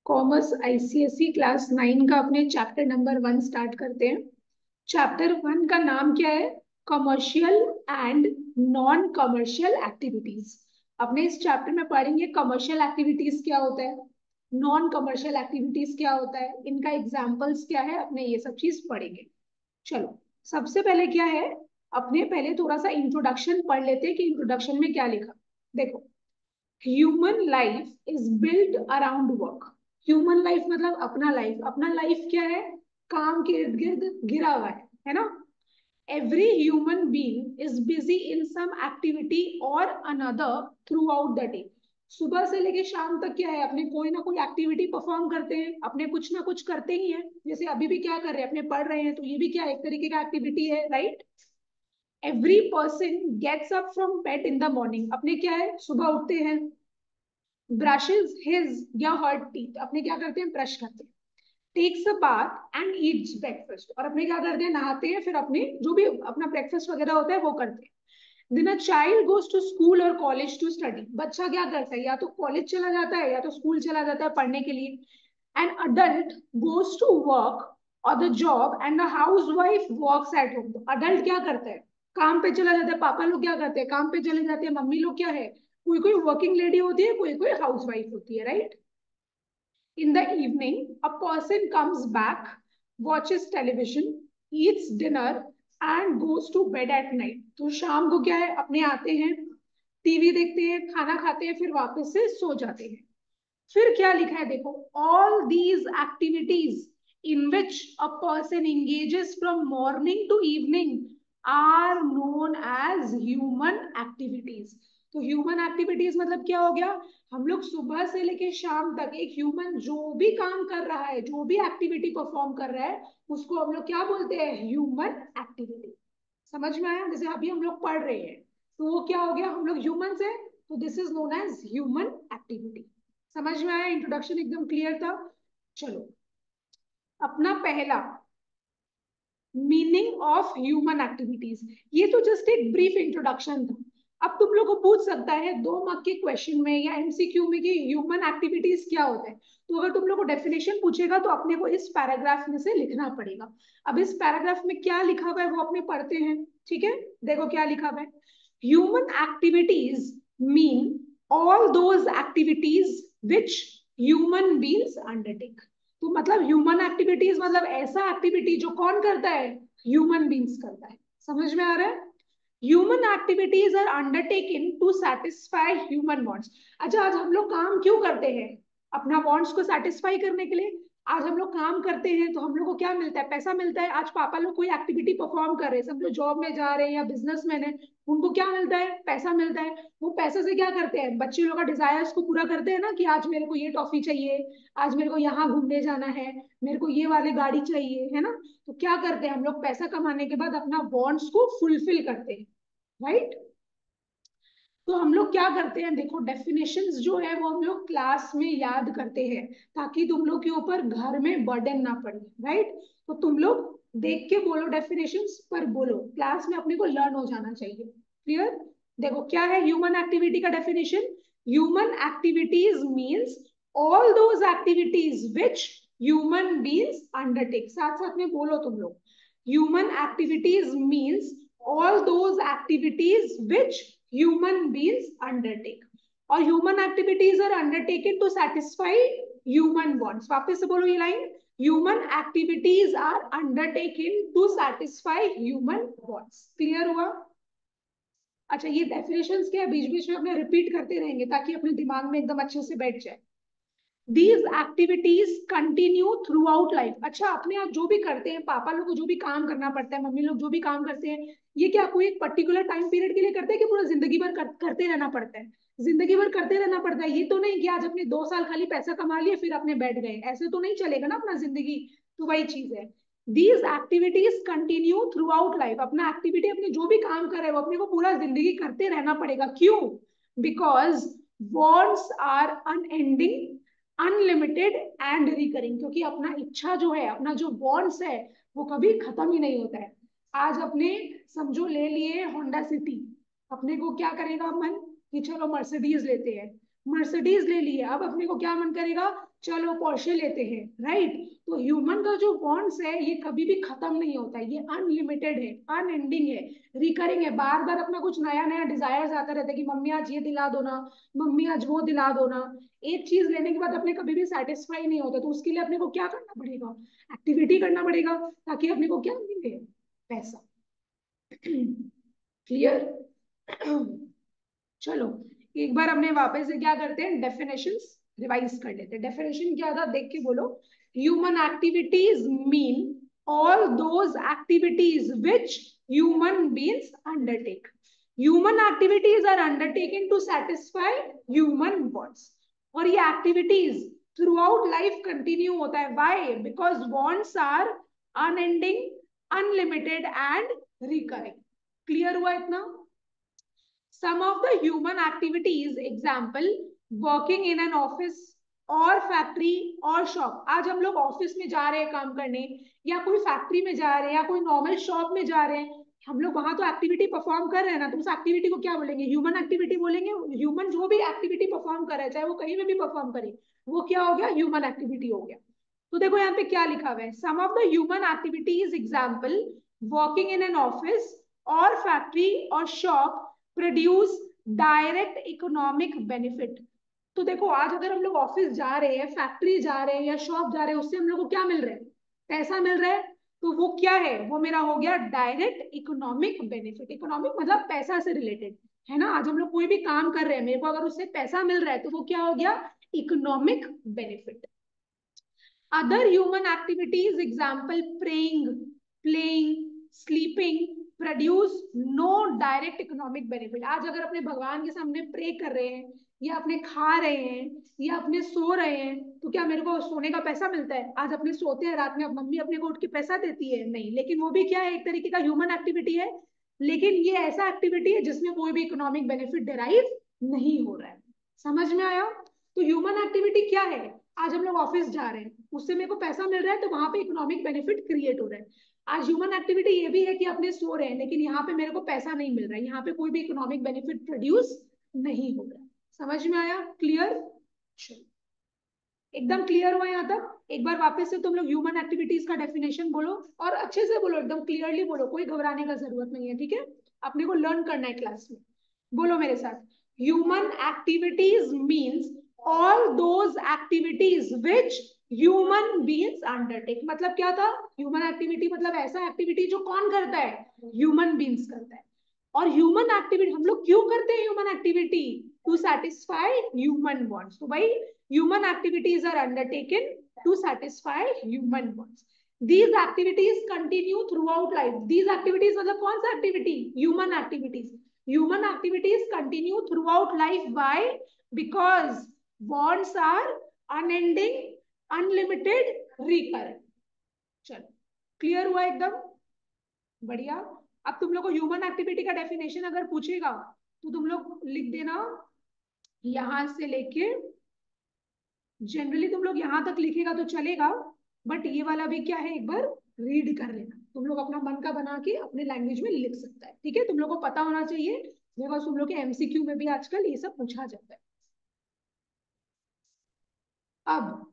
Commerce ICSE class 9 का अपने chapter number 1 start करते हैं। चैप्टर 1 का नाम क्या है? Commercial and non commercial activities. अपने इस चैप्टर में पढ़ेंगे कमर्शियल एक्टिविटीज क्या होता है, नॉन कमर्शियल एक्टिविटीज क्या होता है, इनका एग्जाम्पल्स क्या है, अपने ये सब चीज पढ़ेंगे। चलो, सबसे पहले क्या है, अपने पहले थोड़ा सा इंट्रोडक्शन पढ़ लेते हैं कि इंट्रोडक्शन में क्या लिखा। देखो, human life is built around work. Human life मतलब अपना लाइफ, अपना लाइफ क्या है? काम के इर्द गिर्द घिरा हुआ है ना। Every human being is busy in some activity और another throughout the day. सुबह से लेके शाम तक क्या है, अपने कोई ना कोई एक्टिविटी परफॉर्म करते हैं, अपने कुछ ना कुछ करते ही हैं। जैसे अभी भी क्या कर रहे हैं, अपने पढ़ रहे हैं, तो ये भी क्या एक तरीके का एक्टिविटी है, right. Every person gets up from bed in the morning. अपने क्या है, सुबह उठते हैं, ब्रशेस हिज या हर टीथ, अपने क्या करते हैं, ब्रश करते हैं, takes a bath and eats breakfast, और अपने क्या करते हैं, नहाते हैं, फिर अपने जो भी अपना ब्रेकफास्ट वगैरह होता है वो करते हैं। Then a child goes to school और कॉलेज टू स्टडी। बच्चा क्या करता है, या तो कॉलेज चला जाता है या तो स्कूल चला जाता है पढ़ने के लिए। An adult goes to work और the job and the housewife works at home. तो अडल्ट क्या करता है, काम पे चला जाता है, पापा लोग क्या करते हैं, काम पे चले जाते हैं, मम्मी लोग क्या है, कोई कोई वर्किंग लेडी होती है, कोई कोई हाउस वाइफ होती है, right. In the evening, a person comes back, watches television, eats dinner and goes to bed at night. तो शाम को क्या है, अपने आते हैं, टीवी देखते हैं, खाना खाते हैं, फिर वापस से सो जाते हैं। फिर क्या लिखा है देखो, all these activities in which a person engages from morning to evening are known as human activities। तो ह्यूमन एक्टिविटीज मतलब क्या हो गया, हम लोग सुबह से लेके शाम तक एक ह्यूमन जो भी काम कर रहा है, जो भी एक्टिविटी परफॉर्म कर रहा है, उसको हम लोग क्या बोलते हैं, ह्यूमन एक्टिविटी। समझ में आया? जैसे अभी हम लोग पढ़ रहे हैं, तो वो क्या हो गया, हम लोग ह्यूमंस है, तो this is known as human activity. समझ में आया? इंट्रोडक्शन एकदम क्लियर था। चलो, अपना पहला मीनिंग ऑफ ह्यूमन एक्टिविटीज, ये तो जस्ट एक ब्रीफ इंट्रोडक्शन था। अब तुम लोग को पूछ सकता है 2 मार्क के क्वेश्चन में या एमसीक्यू में कि ह्यूमन एक्टिविटीज क्या होता है। तो अगर तुम लोग को डेफिनेशन पूछेगा तो अपने को इस पैराग्राफ में से लिखना पड़ेगा। अब इस पैराग्राफ में क्या लिखा हुआ है वो अपने पढ़ते हैं, ठीक है। देखो क्या लिखा हुआ है, human activities mean all those activities which human beings undertake. तो मतलब ह्यूमन एक्टिविटीज मतलब ऐसा एक्टिविटी जो कौन करता है, ह्यूमन बींग्स करता है। समझ में आ रहा है? Human activities are undertaken to satisfy human wants. अच्छा, आज हम लोग काम क्यों करते हैं, अपना वांट्स को सेटिस्फाई करने के लिए। आज हम लोग काम करते हैं तो हम लोग को क्या मिलता है, पैसा मिलता है। आज पापा लोग कोई एक्टिविटी परफॉर्म कर रहे हैं, सब लोग जॉब में जा रहे हैं या बिजनेसमैन है, उनको क्या मिलता है, पैसा मिलता है। वो पैसे से क्या करते हैं, बच्चे लोग का डिजायर्स को पूरा करते हैं ना, कि आज मेरे को ये टॉफी चाहिए, आज मेरे को यहाँ घूमने जाना है, मेरे को ये वाली गाड़ी चाहिए, है ना। तो क्या करते हैं हम लोग, पैसा कमाने के बाद अपना वांट्स को फुलफिल करते हैं, राइट। तो हम लोग क्या करते हैं, देखो डेफिनेशंस जो है वो हम लोग क्लास में याद करते हैं, ताकि तुम लोग के ऊपर घर में बर्डन ना पड़े, राइट। तो तुम लोग देख के बोलो डेफिनेशंस, पर बोलो क्लास में अपने को लर्न हो जाना चाहिए, क्लियर। देखो क्या है ह्यूमन एक्टिविटी का definition, human activities means all those activities which human beings undertake. साथ साथ में बोलो तुम लोग, human activities means all those activities which human beings undertake, और human activities are undertaken to satisfy human wants। वापस से बोलो ये line, human activities are undertaken to satisfy human wants। Clear हुआ? अच्छा, ये डेफिनेशंस क्या है, बीच बीच में अपने रिपीट करते रहेंगे ताकि अपने दिमाग में एकदम अच्छे से बैठ जाए। These activities continue throughout life। अच्छा, अपने आप जो भी करते हैं, पापा लोग को जो भी काम करना पड़ता है, मम्मी लोग जो भी काम करते हैं, ये क्या कोई एक पर्टिकुलर टाइम पीरियड के लिए करते हैं कि पूरा जिंदगी भर करते रहना पड़ता है? जिंदगी भर करते रहना पड़ता है, ये तो नहीं कि आज अपने 2 साल खाली पैसा कमा लिए फिर अपने बैठ गए, ऐसे तो नहीं चलेगा ना अपना जिंदगी। तो वही चीज है, these activities continue throughout life. अपना एक्टिविटी, अपने जो भी काम कर रहे हैं वो अपने को पूरा जिंदगी करते रहना पड़ेगा। क्यों? Because wants are unending, unlimited and recurring. क्योंकि अपना इच्छा जो है, अपना जो वॉन्ट्स है, वो कभी खत्म ही नहीं होता है। आज अपने समझो ले लिए होंडा सिटी, अपने को क्या करेगा मन कि चलो मर्सिडीज लेते हैं। मर्सिडीज ले लिए, अब अपने को क्या मन करेगा, चलो पोर्शे लेते हैं, राइट। तो ह्यूमन का जो बॉन्ड्स है ये कभी भी खत्म नहीं होता है, ये अनलिमिटेड है, अनएंडिंग है, रिकरिंग है, बार बार अपना कुछ नया नया डिजायर्स आता रहता है कि मम्मी आज ये दिला दो ना, मम्मी आज वो दिला दो ना। एक चीज लेने के बाद अपने कभी भी सेटिस्फाई नहीं होता, तो उसके लिए अपने को क्या करना पड़ेगा, एक्टिविटी करना पड़ेगा, ताकि अपने को क्या मिले, पैसा। क्लियर। चलो एक बार हमने वापस से क्या करते हैं, डेफिनेशंस रिवाइज कर लेते हैं। डेफिनेशन क्या था देख के बोलो। Human activities mean all those activities which human beings undertake. Human activities are undertaken to satisfy human wants. और ये activities throughout life continue होता है। Why? Because wants are unending, unlimited and recurring. Clear हुआ इतना? Some of the human activities, example, working in an office और factory और shop. आज हम लोग ऑफिस में जा रहे हैं काम करने, या कोई फैक्ट्री में जा रहे हैं, या कोई नॉर्मल शॉप में जा रहे हैं, हम लोग वहां तो एक्टिविटी परफॉर्म कर रहे हैं ना, तो उस एक्टिविटी को क्या बोलेंगे, ह्यूमन एक्टिविटी बोलेंगे। ह्यूमन जो भी एक्टिविटी परफॉर्म कर रहा है, चाहे वो कहीं में भी परफॉर्म करे, वो क्या हो गया, ह्यूमन एक्टिविटी हो गया। तो देखो यहाँ पे क्या लिखा हुआ है, some of the human activities example, working in an office और फैक्ट्री और shop produce direct economic benefit. तो देखो आज अगर हम लोग ऑफिस जा रहे हैं, फैक्ट्री जा रहे हैं या शॉप जा रहे हैं, उससे हम लोग को क्या मिल रहा है, पैसा मिल रहा है। तो वो क्या है, वो मेरा हो गया डायरेक्ट इकोनॉमिक बेनिफिट। इकोनॉमिक मतलब पैसा से रिलेटेड, है ना। आज हम लोग कोई भी काम कर रहे हैं, मेरे को अगर उससे पैसा मिल रहा है, तो वो क्या हो गया, economic benefit. Other human activities, example, praying, playing, sleeping, produce no direct economic benefit. आज अगर अपने भगवान के सामने प्रे कर रहे हैं, या अपने खा रहे हैं, या अपने सो रहे हैं, तो क्या मेरे को सोने का पैसा मिलता है? आज अपने सोते हैं रात में, अब मम्मी अपने को उठ के पैसा देती है? नहीं, लेकिन वो भी क्या है, एक तरीके का ह्यूमन एक्टिविटी है। लेकिन ये ऐसा एक्टिविटी है जिसमें कोई भी इकोनॉमिक बेनिफिट डिराइव नहीं हो रहा है। समझ में आया? तो ह्यूमन एक्टिविटी क्या है, आज हम लोग ऑफिस जा रहे हैं, उससे मेरे को पैसा मिल रहा है, तो वहां पे इकोनॉमिक बेनिफिट क्रिएट हो रहा है। आज ह्यूमन एक्टिविटी ये भी है कि अपने सो रहे हैं, लेकिन यहाँ पे मेरे को पैसा नहीं मिल रहा है, यहाँ पे कोई भी इकोनॉमिक बेनिफिट प्रोड्यूस नहीं हो रहा है। समझ में आया? क्लियर? चलो एकदम क्लियर हुआ यहाँ तक? एक बार वापस से तुम लोग ह्यूमन एक्टिविटीज का डेफिनेशन बोलो, और अच्छे से बोलो, एकदम क्लियरली बोलो, कोई घबराने का जरूरत नहीं है, ठीक है। अपने को लर्न करना है क्लास में। बोलो मेरे साथ, human activities means all those activities which human beings undertake. मतलब क्या था, ह्यूमन एक्टिविटी मतलब ऐसा एक्टिविटी जो कौन करता है, ह्यूमन बीइंग्स करता है। और ह्यूमन एक्टिविटी हम लोग क्यों करते हैं, human activity to satisfy human wants. तो भाई human activities are undertaken to satisfy human wants. These activities continue throughout life. These activities मतलब कौन सा activity, human activities. Human activities continue throughout life. Why? Because wants are unending, unlimited, recurrent. चलो clear हुआ एकदम? बढ़िया। अब तुम लोग को ह्यूमन एक्टिविटी का डेफिनेशन अगर पूछेगा, तो तुम लोग लिख देना यहां से लेके, जनरली तुम लोग यहां तक लिखेगा तो चलेगा, बट ये वाला भी क्या है, एक बार रीड कर लेना। तुम लोग अपना मन का बना के अपने लैंग्वेज में लिख सकता है, ठीक है। तुम लोग को पता होना चाहिए, बिकॉज तुम लोग के एमसीक्यू में भी आजकल ये सब पूछा जाता है। अब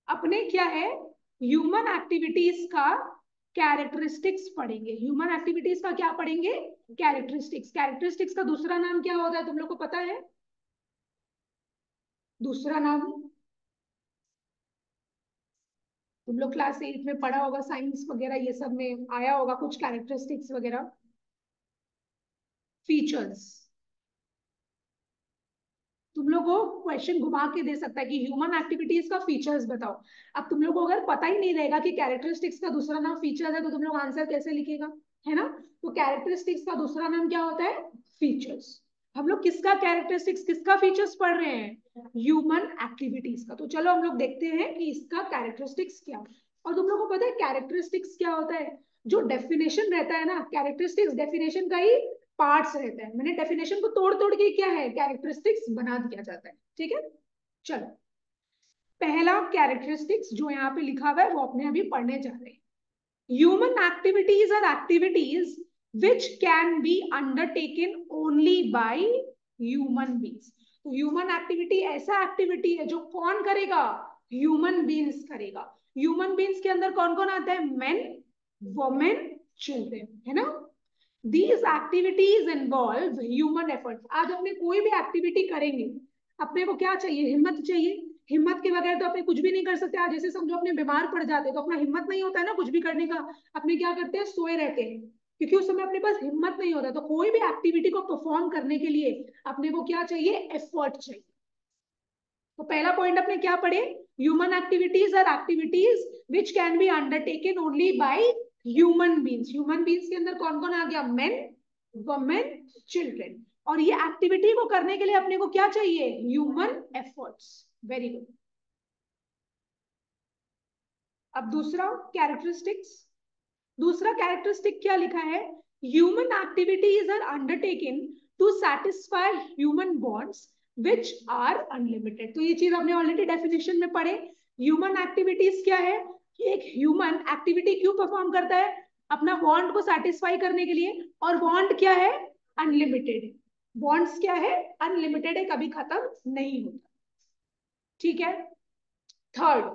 अपने क्या है, ह्यूमन एक्टिविटीज का कैरेक्टरिस्टिक्स पढ़ेंगे। ह्यूमन एक्टिविटीज का क्या पढ़ेंगे, कैरेक्टरिस्टिक्स। कैरेक्टरिस्टिक्स का दूसरा नाम क्या होता है, तुम लोग को पता है? दूसरा नाम तुम लोग क्लास 8 में पढ़ा होगा, साइंस वगैरह ये सब में आया होगा कुछ कैरेक्टरिस्टिक्स वगैरह, फीचर्स। तुम लोग को क्वेश्चन घुमा के दे सकता है कि ह्यूमन एक्टिविटीज का फीचर्स बताओ। अब तुम लोग को अगर पता ही नहीं रहेगा कि कैरेक्टरिस्टिक्स का दूसरा नाम फीचर्स है, तो तुम लोग आंसर कैसे लिखेगा, है ना। तो कैरेक्टरिस्टिक्स का दूसरा नाम क्या होता है, फीचर्स। हम लोग किसका कैरेक्टरिस्टिक्स, किसका फीचर्स पढ़ रहे हैं, ह्यूमन एक्टिविटीज का। तो चलो हम लोग देखते हैं कि इसका कैरेक्टरिस्टिक्स क्या। और तुम लोग को पता है कैरेक्टरिस्टिक्स क्या होता है, जो डेफिनेशन रहता है ना, कैरेक्टरिस्टिक्स डेफिनेशन का ही पार्ट्स रहता है। मैंने डेफिनेशन को तोड़ तोड़ के क्या है, कैरेक्टरिस्टिक्स बना दिया जाता है, ठीक है। चलो पहला कैरेक्टरिस्टिक्स जो यहाँ पे लिखा हुआ है वो अपने अभी पढ़ने जा रहे हैं। Human activities are activities which can be undertaken only by human beings. तो ह्यूमन एक्टिविटी ऐसा एक्टिविटी है जो कौन करेगा, ह्यूमन बीइंग्स करेगा। ह्यूमन बीइंग्स के अंदर कौन कौन आता है, मेन, वुमेन, चिल्ड्रन, है ना। These activities involve human efforts। आज अपने कोई भी एक्टिविटी करेंगे, अपने को क्या चाहिए, हिम्मत चाहिए। हिम्मत के बगैर तो अपने कुछ भी नहीं कर सकते। आज जैसे समझो अपने बीमार पड़ जाते तो अपना हिम्मत नहीं होता है ना कुछ भी करने का, अपने क्या करते हैं, सोए रहते हैं, क्योंकि उस समय अपने पास हिम्मत नहीं होता। तो कोई भी एक्टिविटी को परफॉर्म करने के लिए अपने को क्या चाहिए, एफर्ट चाहिए। तो पहला पॉइंट अपने क्या पढ़े, human activities are activities which can be undertaken only by human beings. Human beings के अंदर कौन कौन आ गया, मेन, वुमेन, चिल्ड्रन। और ये एक्टिविटी को करने के लिए अपने को क्या चाहिए, ह्यूमन एफर्ट्स। Very good. अब दूसरा कैरेक्टरिस्टिक्स, दूसरा कैरेक्टरिस्टिक क्या लिखा है, human activities are undertaken to satisfy human wants which are unlimited. तो ये चीज आपने ऑलरेडी डेफिनेशन में पढ़े। ह्यूमन एक्टिविटीज क्या है कि एक ह्यूमन एक्टिविटी क्यों परफॉर्म करता है, अपना बॉन्ड को सेटिस्फाई करने के लिए। और बॉन्ड क्या है, अनलिमिटेड। बॉन्ड्स क्या है, अनलिमिटेड है, कभी खत्म नहीं होता। ठीक है। थर्ड,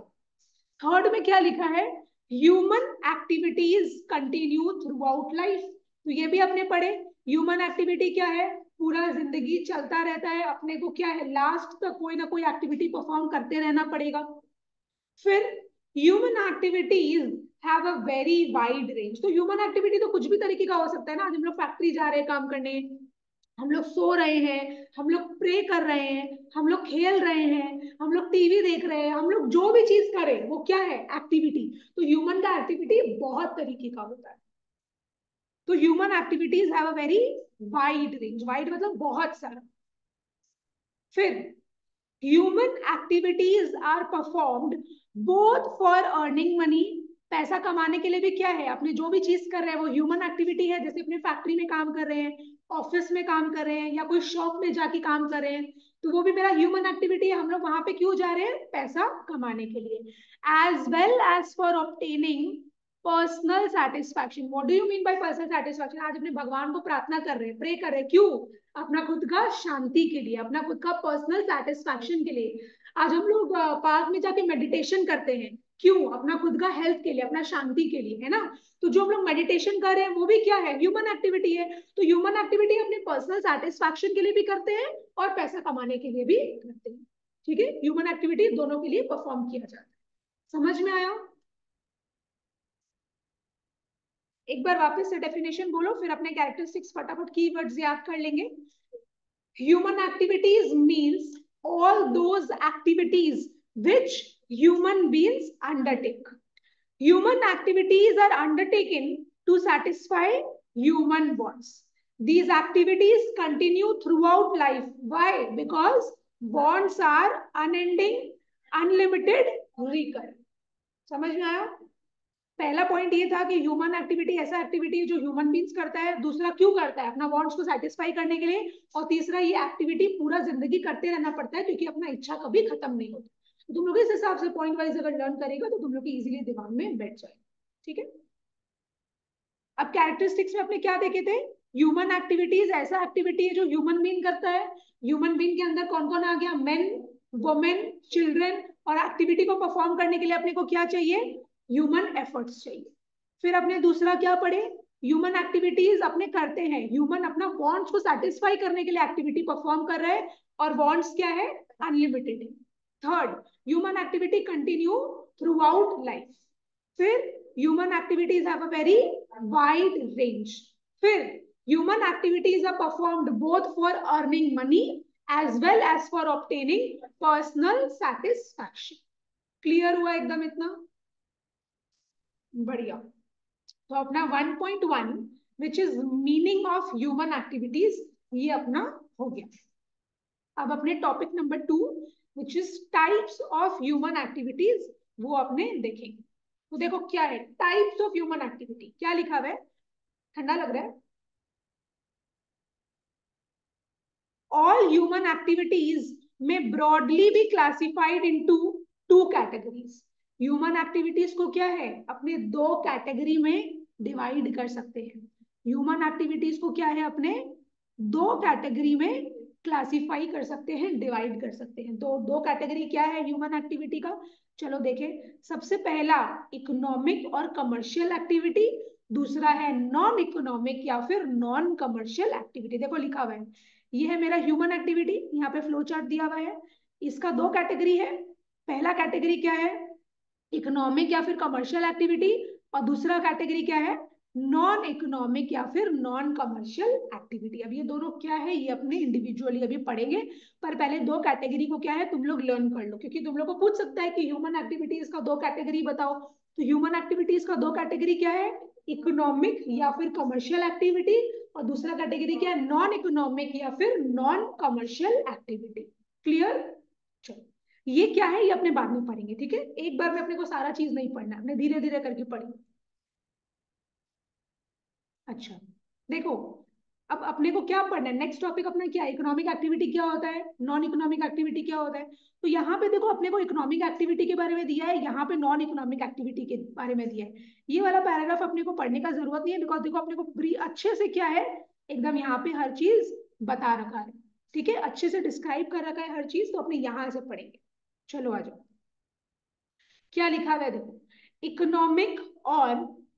थर्ड में क्या लिखा है, human activities continue throughout life. तो ये भी अपने पढ़े, ह्यूमन एक्टिविटी क्या है, पूरा जिंदगी चलता रहता है, अपने को क्या है, लास्ट तक कोई ना कोई एक्टिविटी परफॉर्म करते रहना पड़ेगा। फिर human activities have a very wide range. तो ह्यूमन एक्टिविटी तो कुछ भी तरीके का हो सकता है ना। आज हम लोग फैक्ट्री जा रहे हैं काम करने, हम लोग सो रहे हैं, हम लोग प्रे कर रहे हैं, हम लोग खेल रहे हैं, हम लोग टीवी देख रहे हैं, हम लोग जो भी चीज करें वो क्या है, एक्टिविटी। तो ह्यूमन का एक्टिविटी बहुत तरीके का होता है। तो human activities have a very wide range, wide मतलब बहुत सारा। फिर human activities are performed both for earning money. पैसा कमाने के लिए भी क्या है, अपने जो भी चीज कर रहे हैं वो ह्यूमन एक्टिविटी है। जैसे अपने फैक्ट्री में काम कर रहे हैं, ऑफिस में काम कर रहे हैं, या कोई शॉप में जाके काम कर रहे हैं, तो वो भी मेरा ह्यूमन एक्टिविटी है। हम लोग वहां पे क्यों जा रहे हैं, पैसा कमाने के लिए। As well as for obtaining personal satisfaction. What do you mean by personal satisfaction. आज अपने भगवान को प्रार्थना कर रहे हैं, प्रे कर रहे हैं, क्यों, अपना खुद का शांति के लिए, अपना खुद का पर्सनल सेटिस्फैक्शन के लिए। आज हम लोग पार्क में जाके मेडिटेशन करते हैं, क्यों, अपना खुद का हेल्थ के लिए, अपना शांति के लिए, है ना। तो जो हम लोग मेडिटेशन कर रहे हैं वो भी क्या है, ह्यूमन एक्टिविटी है। तो ह्यूमन एक्टिविटी अपने पर्सनल सेटिस्फैक्शन के लिए भी करते हैं और पैसा कमाने के लिए भी करते हैं। ठीक है, ह्यूमन एक्टिविटी दोनों के लिए परफॉर्म किया जाता है। समझ में आया। एक बार वापस से डेफिनेशन बोलो, फिर अपने कैरेक्टरिस्टिक्स फटाफट कीवर्ड्स याद कर लेंगे। Human activities means all those activities which human beings undertake. Human activities are undertaken to satisfy human wants. These activities continue throughout life. Why? Because wants are unending, unlimited, recurrent. समझ में आया। पहला point ये था कि human activity ऐसा activity है जो ह्यूमन बींग्स करता है। दूसरा क्यों करता है, अपना वांट्स को सेटिस्फाई करने के लिए। और तीसरा ये एक्टिविटी पूरा जिंदगी करते रहना पड़ता है क्योंकि अपना इच्छा कभी खत्म नहीं होती। तो तुम लोग इस हिसाब से पॉइंट वाइज अगर लर्न करेगा तो तुम लोग की इजीली दिमाग में बैठ जाएगा। ठीक है। अब कैरेक्टरिस्टिक्स में अपने क्या देखे थे, ह्यूमन एक्टिविटीज ऐसा एक्टिविटी है जो ह्यूमन बींग करता है। ह्यूमन बींग के अंदर कौन कौन आ गया, मेन, वुमेन, चिल्ड्रन। और एक्टिविटी को परफॉर्म करने के लिए अपने को क्या चाहिए, ह्यूमन एफर्ट्स चाहिए। फिर अपने दूसरा क्या पढ़े, ह्यूमन एक्टिविटीज अपने करते हैं, ह्यूमन अपना वांट्स को सेटिस्फाई करने के लिए एक्टिविटी परफॉर्म कर रहे हैं और वांट्स क्या है, अनलिमिटेड है। Third, human activity continue throughout life. फिर human activities have a very wide range. फिर human activities are performed both for earning money as well as for obtaining personal satisfaction. Clear हुआ एकदम इतना, बढ़िया। तो अपना 1.1 which is meaning of human activities ये अपना हो गया। अब अपने topic number 2 which is types of human activities वो अपने देखेंगे। तो देखो क्या है टाइप्स ऑफ ह्यूमन एक्टिविटी, क्या लिखा हुआ है, ठंडा लग रहा है। ऑल ह्यूमन एक्टिविटीज में broadly be classified into 2 categories. Human activities को क्या है, अपने 2 कैटेगरी में डिवाइड कर सकते हैं। ह्यूमन एक्टिविटीज को क्या है, अपने 2 कैटेगरी में क्लासिफाई कर सकते हैं, डिवाइड कर सकते हैं। दो दो कैटेगरी क्या है ह्यूमन एक्टिविटी का, चलो देखें। सबसे पहला इकोनॉमिक और कमर्शियल एक्टिविटी, दूसरा है नॉन इकोनॉमिक या फिर नॉन कमर्शियल एक्टिविटी। देखो लिखा हुआ है, ये है मेरा ह्यूमन एक्टिविटी, यहाँ पे फ्लो चार्ट दिया हुआ है। इसका दो कैटेगरी है, पहला कैटेगरी क्या है, इकोनॉमिक या फिर कमर्शियल एक्टिविटी, और दूसरा कैटेगरी क्या है, नॉन इकोनॉमिक या फिर नॉन कमर्शियल एक्टिविटी। अब ये दोनों क्या है ये अपने इंडिविजुअली अभी पढ़ेंगे, पर पहले दो कैटेगरी को क्या है तुम लोग लर्न कर लो, क्योंकि तुम लोग को पूछ सकता है कि ह्यूमन एक्टिविटीज का दो कैटेगरी बताओ। तो ह्यूमन एक्टिविटीज का दो कैटेगरी क्या है, इकोनॉमिक या फिर कमर्शियल एक्टिविटी, और दूसरा कैटेगरी क्या है, नॉन इकोनॉमिक या फिर नॉन कमर्शियल एक्टिविटी। क्लियर? चलो ये क्या है ये अपने बाद में पढ़ेंगे, ठीक है। एक बार में अपने को सारा चीज नहीं पढ़ना, अपने धीरे धीरे करके पढ़ेंगे। अच्छा देखो, अब अपने को क्या पढ़ना है, नेक्स्ट टॉपिक अपना क्या है, इकोनॉमिक एक्टिविटी क्या होता है, नॉन इकोनॉमिक एक्टिविटी क्या होता है। तो यहाँ पे देखो अपने को इकोनॉमिक एक्टिविटी के बारे में दिया है, यहाँ पे नॉन इकोनॉमिक एक्टिविटी के बारे में दिया है। ये वाला पैराग्राफ अपने को पढ़ने का जरूरत नहीं है, बिकॉज देखो अपने को अच्छे से क्या है, एकदम यहाँ पे हर चीज बता रखा है, ठीक है, अच्छे से डिस्क्राइब कर रखा है हर चीज, तो अपने यहाँ से पढ़ेंगे। चलो आ जाओ, क्या लिखा हुआ है देखो, इकोनॉमिक और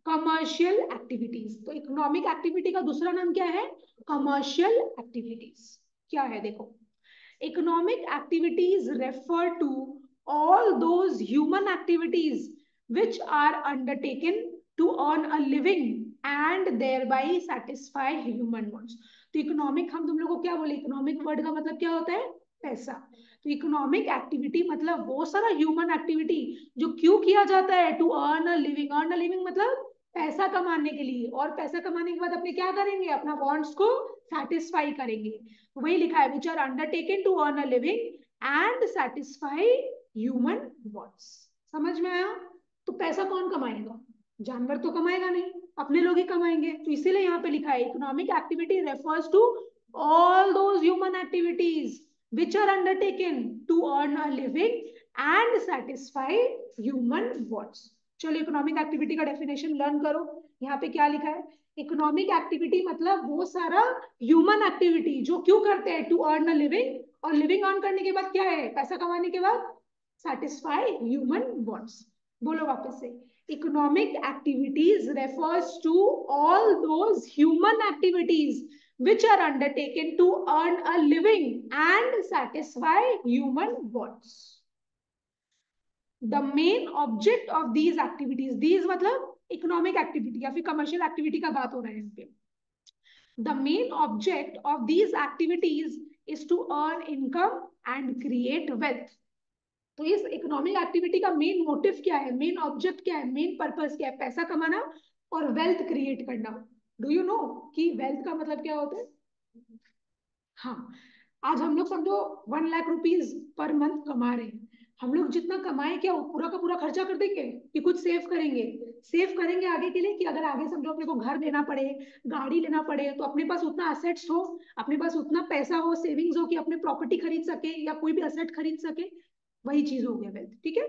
कमर्शियल एक्टिविटीज। तो इकोनॉमिक एक्टिविटी का दूसरा नाम क्या है, कमर्शियल एक्टिविटीज। क्या है देखो, economic activities refer to all those human activities which are undertaken to earn a living and thereby satisfy human wants। तो इकोनॉमिक हम तुम लोग को क्या बोले, इकोनॉमिक वर्ड का मतलब क्या होता है, पैसा। तो इकोनॉमिक एक्टिविटी मतलब वो सारा ह्यूमन एक्टिविटी जो क्यों किया जाता है, to earn a living. Earn a living मतलब पैसा कमाने के लिए, और पैसा कमाने के बाद अपने क्या करेंगे, अपना वांट्स को सेटिस्फाई करेंगे। वही लिखा है, which are undertaken to earn a living and satisfy human wants. समझ में आया? तो पैसा कौन कमाएगा, जानवर तो कमाएगा नहीं, अपने लोग ही कमाएंगे। तो इसीलिए यहाँ पे लिखा है, economic activity refers to all those human activities which are undertaken to earn a living and satisfy human wants। चलो इकोनॉमिक एक्टिविटी का डेफिनेशन लर्न करो। यहाँ पे क्या लिखा है, इकोनॉमिक एक्टिविटी मतलब वो सारा ह्यूमन एक्टिविटी जो क्यों करते हैं, टू अर्न अ लिविंग, और लिविंग अर्न करने के बाद क्या है, पैसा कमाने के बाद सेटिस्फाई ह्यूमन वांट्स। बोलो वापस से, economic activities refers to all those human activities which are undertaken to earn a living and satisfy human wants। The main object of these activities, these मतलब इकोनॉमिक एक्टिविटी या फिर commercial activity का बात हो रहा है यहाँ पे। The main object of these activities is to earn income and create wealth। तो इस इकोनॉमिक एक्टिविटी का मेन मोटिव क्या है, मेन ऑब्जेक्ट क्या है, मेन पर्पस क्या है, पैसा कमाना और वेल्थ क्रिएट करना। डू यू नो कि वेल्थ का मतलब क्या होता है? हाँ, आज हम लोग समझो 1 लाख रुपीज पर मंथ कमा रहे हैं, हम लोग जितना कमाए क्या वो पूरा का पूरा खर्चा कर देंगे कि कुछ सेव करेंगे? सेव करेंगे आगे के लिए, कि अगर आगे समझो अपने को घर लेना पड़े, गाड़ी लेना पड़े, तो अपने पास उतना असेट्स हो, अपने पास उतना पैसा हो, सेविंग्स हो कि अपने प्रॉपर्टी खरीद सके या कोई भी असेट खरीद सके। वही चीज हो गया वेल्थ, ठीक है।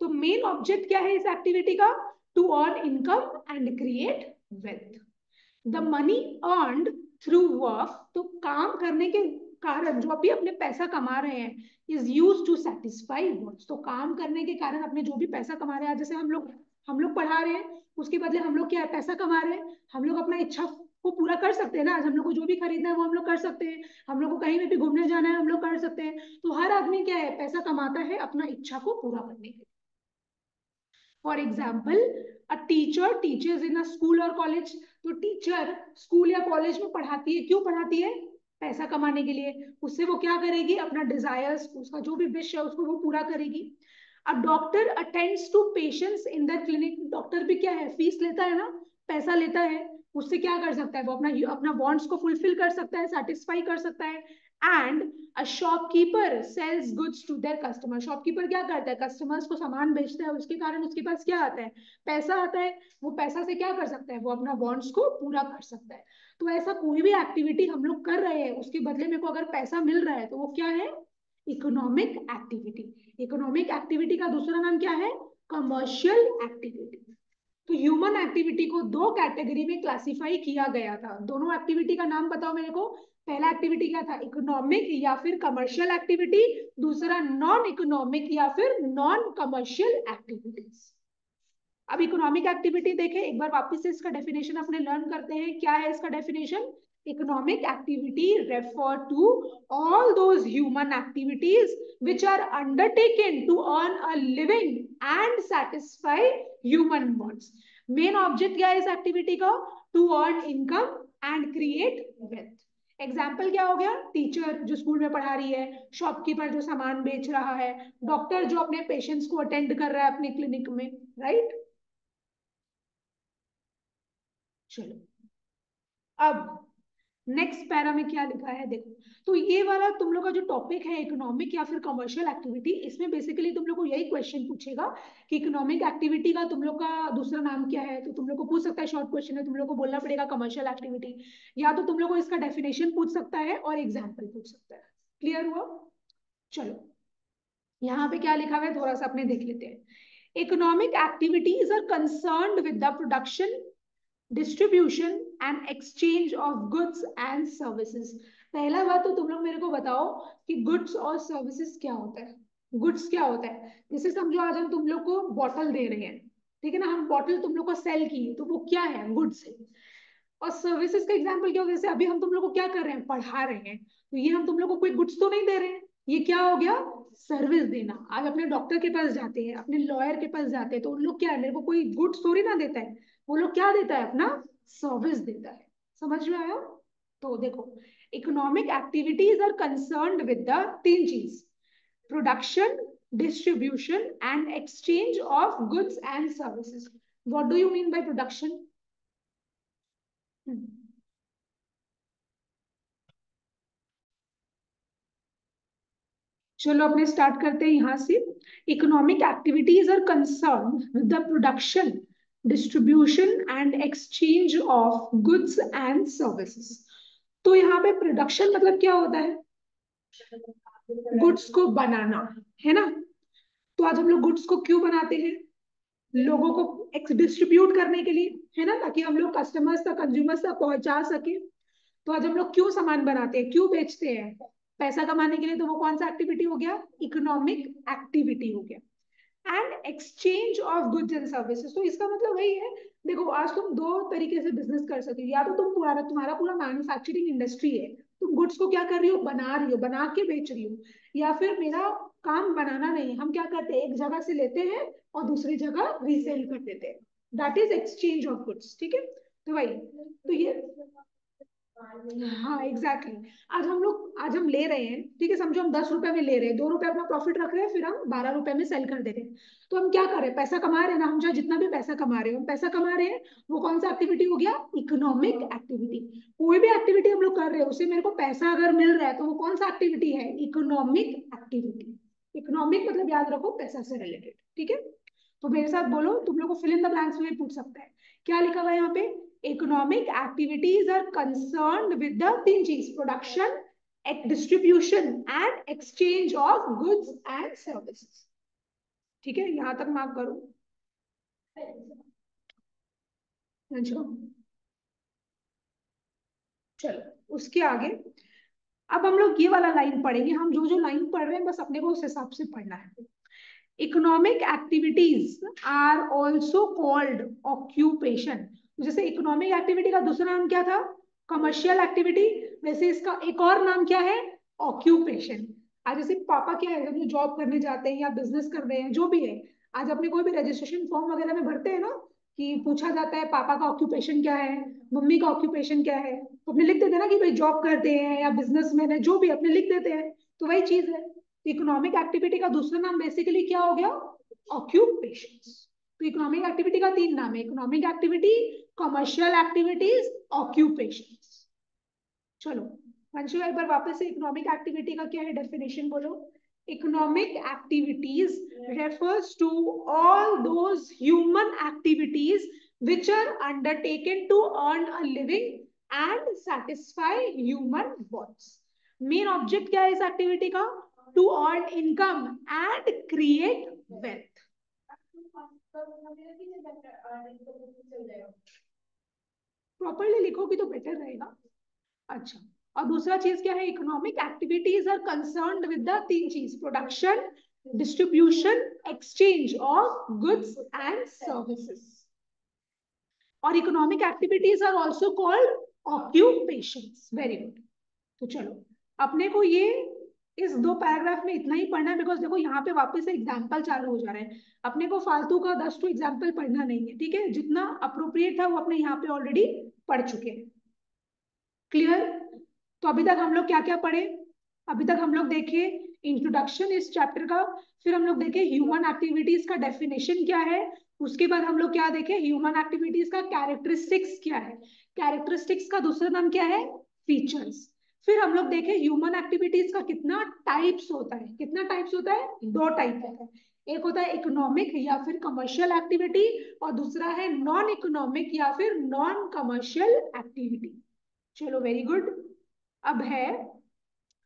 तो मेन ऑब्जेक्ट क्या है इस एक्टिविटी का, to earn income and create wealth. The money earned through work, तो काम करने के कारण जो अभी अपने पैसा कमा रहे हैं, is use to satisfy wants. तो काम करने के कारण अपने जो भी पैसा कमा रहे हैं, जैसे हम लोग पढ़ा रहे हैं, उसके बदले हम लोग क्या है, पैसा कमा रहे हैं, हम लोग अपना इच्छा को पूरा कर सकते हैं ना। आज हम लोग को जो भी खरीदना है वो हम लोग कर सकते हैं, हम लोग को कहीं भी घूमने जाना है हम लोग कर सकते हैं। तो हर आदमी क्या है, पैसा कमाता है अपना इच्छा को पूरा करने के लिए। For example, a teacher teachers in a school और कॉलेज। तो टीचर स्कूल या कॉलेज में पढ़ाती है, क्यों पढ़ाती है, पैसा कमाने के लिए। उससे वो क्या करेगी, अपना डिजायर्स, उसका जो भी विश है उसको वो पूरा करेगी। A doctor attends to patients in the clinic. Doctor भी क्या है, फीस लेता है ना, पैसा लेता है, उससे क्या कर सकता है, वो अपना वांट्स को फुलफिल कर सकता है, सेटिस्फाई कर सकता है। And a shopkeeper sells goods to their customer. Shopkeeper क्या करता है, कस्टमर्स को सामान बेचता है, उसके कारण उसके पास क्या आता है, पैसा आता है। वो पैसा से क्या कर सकता है, वो अपना वांट्स को पूरा कर सकता है। तो ऐसा कोई भी एक्टिविटी हम लोग कर रहे हैं, उसके बदले मेरे को अगर पैसा मिल रहा है, तो वो क्या है, इकोनॉमिक एक्टिविटी। इकोनॉमिक एक्टिविटी का दूसरा नाम क्या है, कमर्शियल एक्टिविटी। तो ह्यूमन एक्टिविटी को दो कैटेगरी में क्लासिफाई किया गया था। दोनों एक्टिविटी का नाम बताओ मेरे को। पहला एक्टिविटी क्या था, इकोनॉमिक या फिर कमर्शियल एक्टिविटी, दूसरा नॉन इकोनॉमिक या फिर नॉन कमर्शियल एक्टिविटीज। अब इकोनॉमिक एक्टिविटी देखें एक बार वापस से, इसका डेफिनेशन अपने लर्न करते हैं। क्या है इसका definition? Economic activity refer to all those human activities which are undertaken to earn a living and satisfy human wants। Main object क्या है इस एक्टिविटी का? To earn income and create wealth. Example क्या हो गया? टीचर जो school में पढ़ा रही है, शॉपकीपर जो सामान बेच रहा है, डॉक्टर जो अपने पेशेंट्स को अटेंड कर रहा है अपने क्लिनिक में, राइट। चलो अब नेक्स्ट पैरा में क्या लिखा है देखो। तो ये वाला तुम लोग का जो टॉपिक है इकोनॉमिक या फिर कमर्शियल एक्टिविटी, इसमें बेसिकली तुम लोग को यही क्वेश्चन पूछेगा कि इकोनॉमिक एक्टिविटी का तुम लोग का दूसरा नाम क्या है। तो तुम लोग को पूछ सकता है, शॉर्ट क्वेश्चन है, तुम लोग को बोलना पड़ेगा कमर्शियल एक्टिविटी, या तो तुम लोग को इसका डेफिनेशन पूछ सकता है और एग्जाम्पल पूछ सकता है। क्लियर हुआ? चलो यहाँ पे क्या लिखा हुआ है थोड़ा सा अपने देख लेते हैं। Economic activities are concerned with the production, distribution and exchange of goods and services. पहला बात तो तुम लोग मेरे को बताओ कि गुड्स और सर्विसेज क्या होता है। गुड्स क्या होता है? जैसे समझो आज हम तुम लोग को बॉटल दे रहे हैं, ठीक है ना, हम बॉटल तुम लोग को सेल की, तो वो क्या है? गुड्स है। और सर्विसेज का एग्जांपल क्या हो गया? जैसे अभी हम तुम लोग को क्या कर रहे हैं, पढ़ा रहे हैं, तो ये हम तुम लोग को कोई गुड्स तो नहीं दे रहे हैं, ये क्या हो गया? सर्विस देना। आज अपने डॉक्टर के पास जाते हैं, अपने लॉयर के पास जाते हैं, तो उन लोग क्या है, मेरे को कोई गुड्स थोड़ी ना देता है, वो लोग क्या देता है? अपना सर्विस देता है। समझ में आया? तो देखो, economic activities are concerned with the तीन चीज, production, distribution and exchange of goods and services. What do you mean by production? चलो अपने स्टार्ट करते हैं यहाँ से। Economic activities are concern with the production, distribution and exchange of goods and services. तो यहाँ पे प्रोडक्शन मतलब क्या होता है? गुड्स को बनाना, है ना। तो आज हम लोग गुड्स को क्यों बनाते हैं? लोगों को डिस्ट्रीब्यूट करने के लिए, है ना, ताकि हम लोग कस्टमर्स तक, कंज्यूमर्स तक पहुंचा सके। तो आज हम लोग क्यों सामान बनाते हैं, क्यों बेचते हैं? पैसा कमाने के लिए। तो वो कौन सा एक्टिविटी हो गया? इकोनॉमिक एक्टिविटी हो गया। And exchange of goods and services, तो इसका मतलब वही है। देखो आज तुम दो तरीके से बिजनेस कर सकते हो, या तो तुम तुम्हारा पूरा मैन्युफैक्चरिंग इंडस्ट्री है, तुम गुड्स को क्या कर रही हो, बना रही हो, बना के बेच रही हो। या फिर मेरा काम बनाना नहीं, हम क्या करते हैं, एक जगह से लेते हैं और दूसरी जगह रीसेल कर देते हैं, that is exchange of goods. ठीक है, तो वही, तो ये, हाँ एग्जैक्टली exactly। आज हम ले रहे हैं, ठीक है, समझो हम 10 रुपए में ले रहे हैं, 2 रुपए अपना प्रॉफिट रख रहे हैं, फिर हम 12 रुपए में सेल कर दे रहे हैं। तो हम क्या कर रहे हैं, पैसा कमा रहे हैं ना, हम चाहे जितना भी पैसा कमा रहे हो, हम पैसा कमा रहे हैं। वो कौन सा एक्टिविटी हो गया? Economic activity. कोई भी एक्टिविटी हम लोग कर रहे हैं, उससे मेरे को पैसा अगर मिल रहा है, तो वो कौन सा एक्टिविटी है? Economic activity. इकोनॉमिक मतलब याद रखो, पैसा से रिलेटेड। ठीक है, तो मेरे साथ बोलो, तुम लोग को फिल इन द ब्लैंक्स में पूछ सकता है। क्या लिखा हुआ है यहाँ पे? Economic activities are concerned with the तीन चीज, production, distribution and exchange of goods and services. ठीक है, यहां तक मार्क करो। अच्छा, चलो उसके आगे, अब हम लोग ये वाला लाइन पढ़ेंगे। हम जो जो लाइन पढ़ रहे हैं बस अपने को उस हिसाब से पढ़ना है। Economic activities are also called occupation. जैसे इकोनॉमिक एक्टिविटी का दूसरा नाम क्या था? Commercial activity. वैसे इसका एक और नाम क्या है? ऑक्यूपेशन। आज जैसे पापा क्या है, जब वो जॉब करने जाते हैं या बिजनेस कर रहे हैं, जो भी है, आज अपने कोई भी रजिस्ट्रेशन फॉर्म वगैरह में भरते हैं ना, कि पूछा जाता है पापा का ऑक्यूपेशन क्या है, मम्मी का ऑक्यूपेशन क्या है, तो अपने लिख देते हैं ना कि भाई जॉब करते हैं या बिजनेसमैन है, जो भी अपने लिख देते हैं। तो वही चीज है, इकोनॉमिक एक्टिविटी का दूसरा नाम बेसिकली क्या हो गया? ऑक्यूपेशंस। तो इकोनॉमिक एक्टिविटी का तीन नाम है, economic activity, commercial activities, occupations. चलो वंशु एक बार वापस से इकोनॉमिक एक्टिविटी का क्या है डेफिनेशन बोलो। Economic activities refers to all those human activities which are undertaken to earn a living and satisfy human wants। Main object क्या है इस एक्टिविटी का? To earn income and create wealth. Properly लिखोगी तो बेटर रहेगा। अच्छा, और दूसरा चीज क्या है, economic activities are concerned with the तीन चीज, production, distribution, exchange of goods and services. और economic activities are also called occupations. Very good. तो चलो अपने को ये इस दो पैराग्राफ में इतना ही पढ़ना है, बिकॉज देखो यहाँ पे वापस से एग्जाम्पल चालू हो जा रहे हैं। अपने को फालतू का 10 टू एग्जाम्पल पढ़ना नहीं है, ठीक है। जितना अप्रोप्रिएट था वो अपने यहाँ पे ऑलरेडी पढ़ चुके हैं। क्लियर। तो अभी तक हम लोग क्या क्या पढ़े, अभी तक हम लोग देखे इंट्रोडक्शन इस चैप्टर का, फिर हम लोग देखे ह्यूमन एक्टिविटीज का डेफिनेशन क्या है, उसके बाद हम लोग क्या देखे, ह्यूमन एक्टिविटीज का कैरेक्टरिस्टिक्स क्या है, कैरेक्टरिस्टिक्स का दूसरा नाम क्या है, फीचर्स। फिर हम लोग देखे ह्यूमन एक्टिविटीज का कितना टाइप्स होता है, कितना टाइप्स होता है, दो टाइप होता है। एक होता है इकोनॉमिक या फिर कमर्शियल एक्टिविटी, और दूसरा है नॉन इकोनॉमिक या फिर नॉन कमर्शियल एक्टिविटी। चलो वेरी गुड। अब है,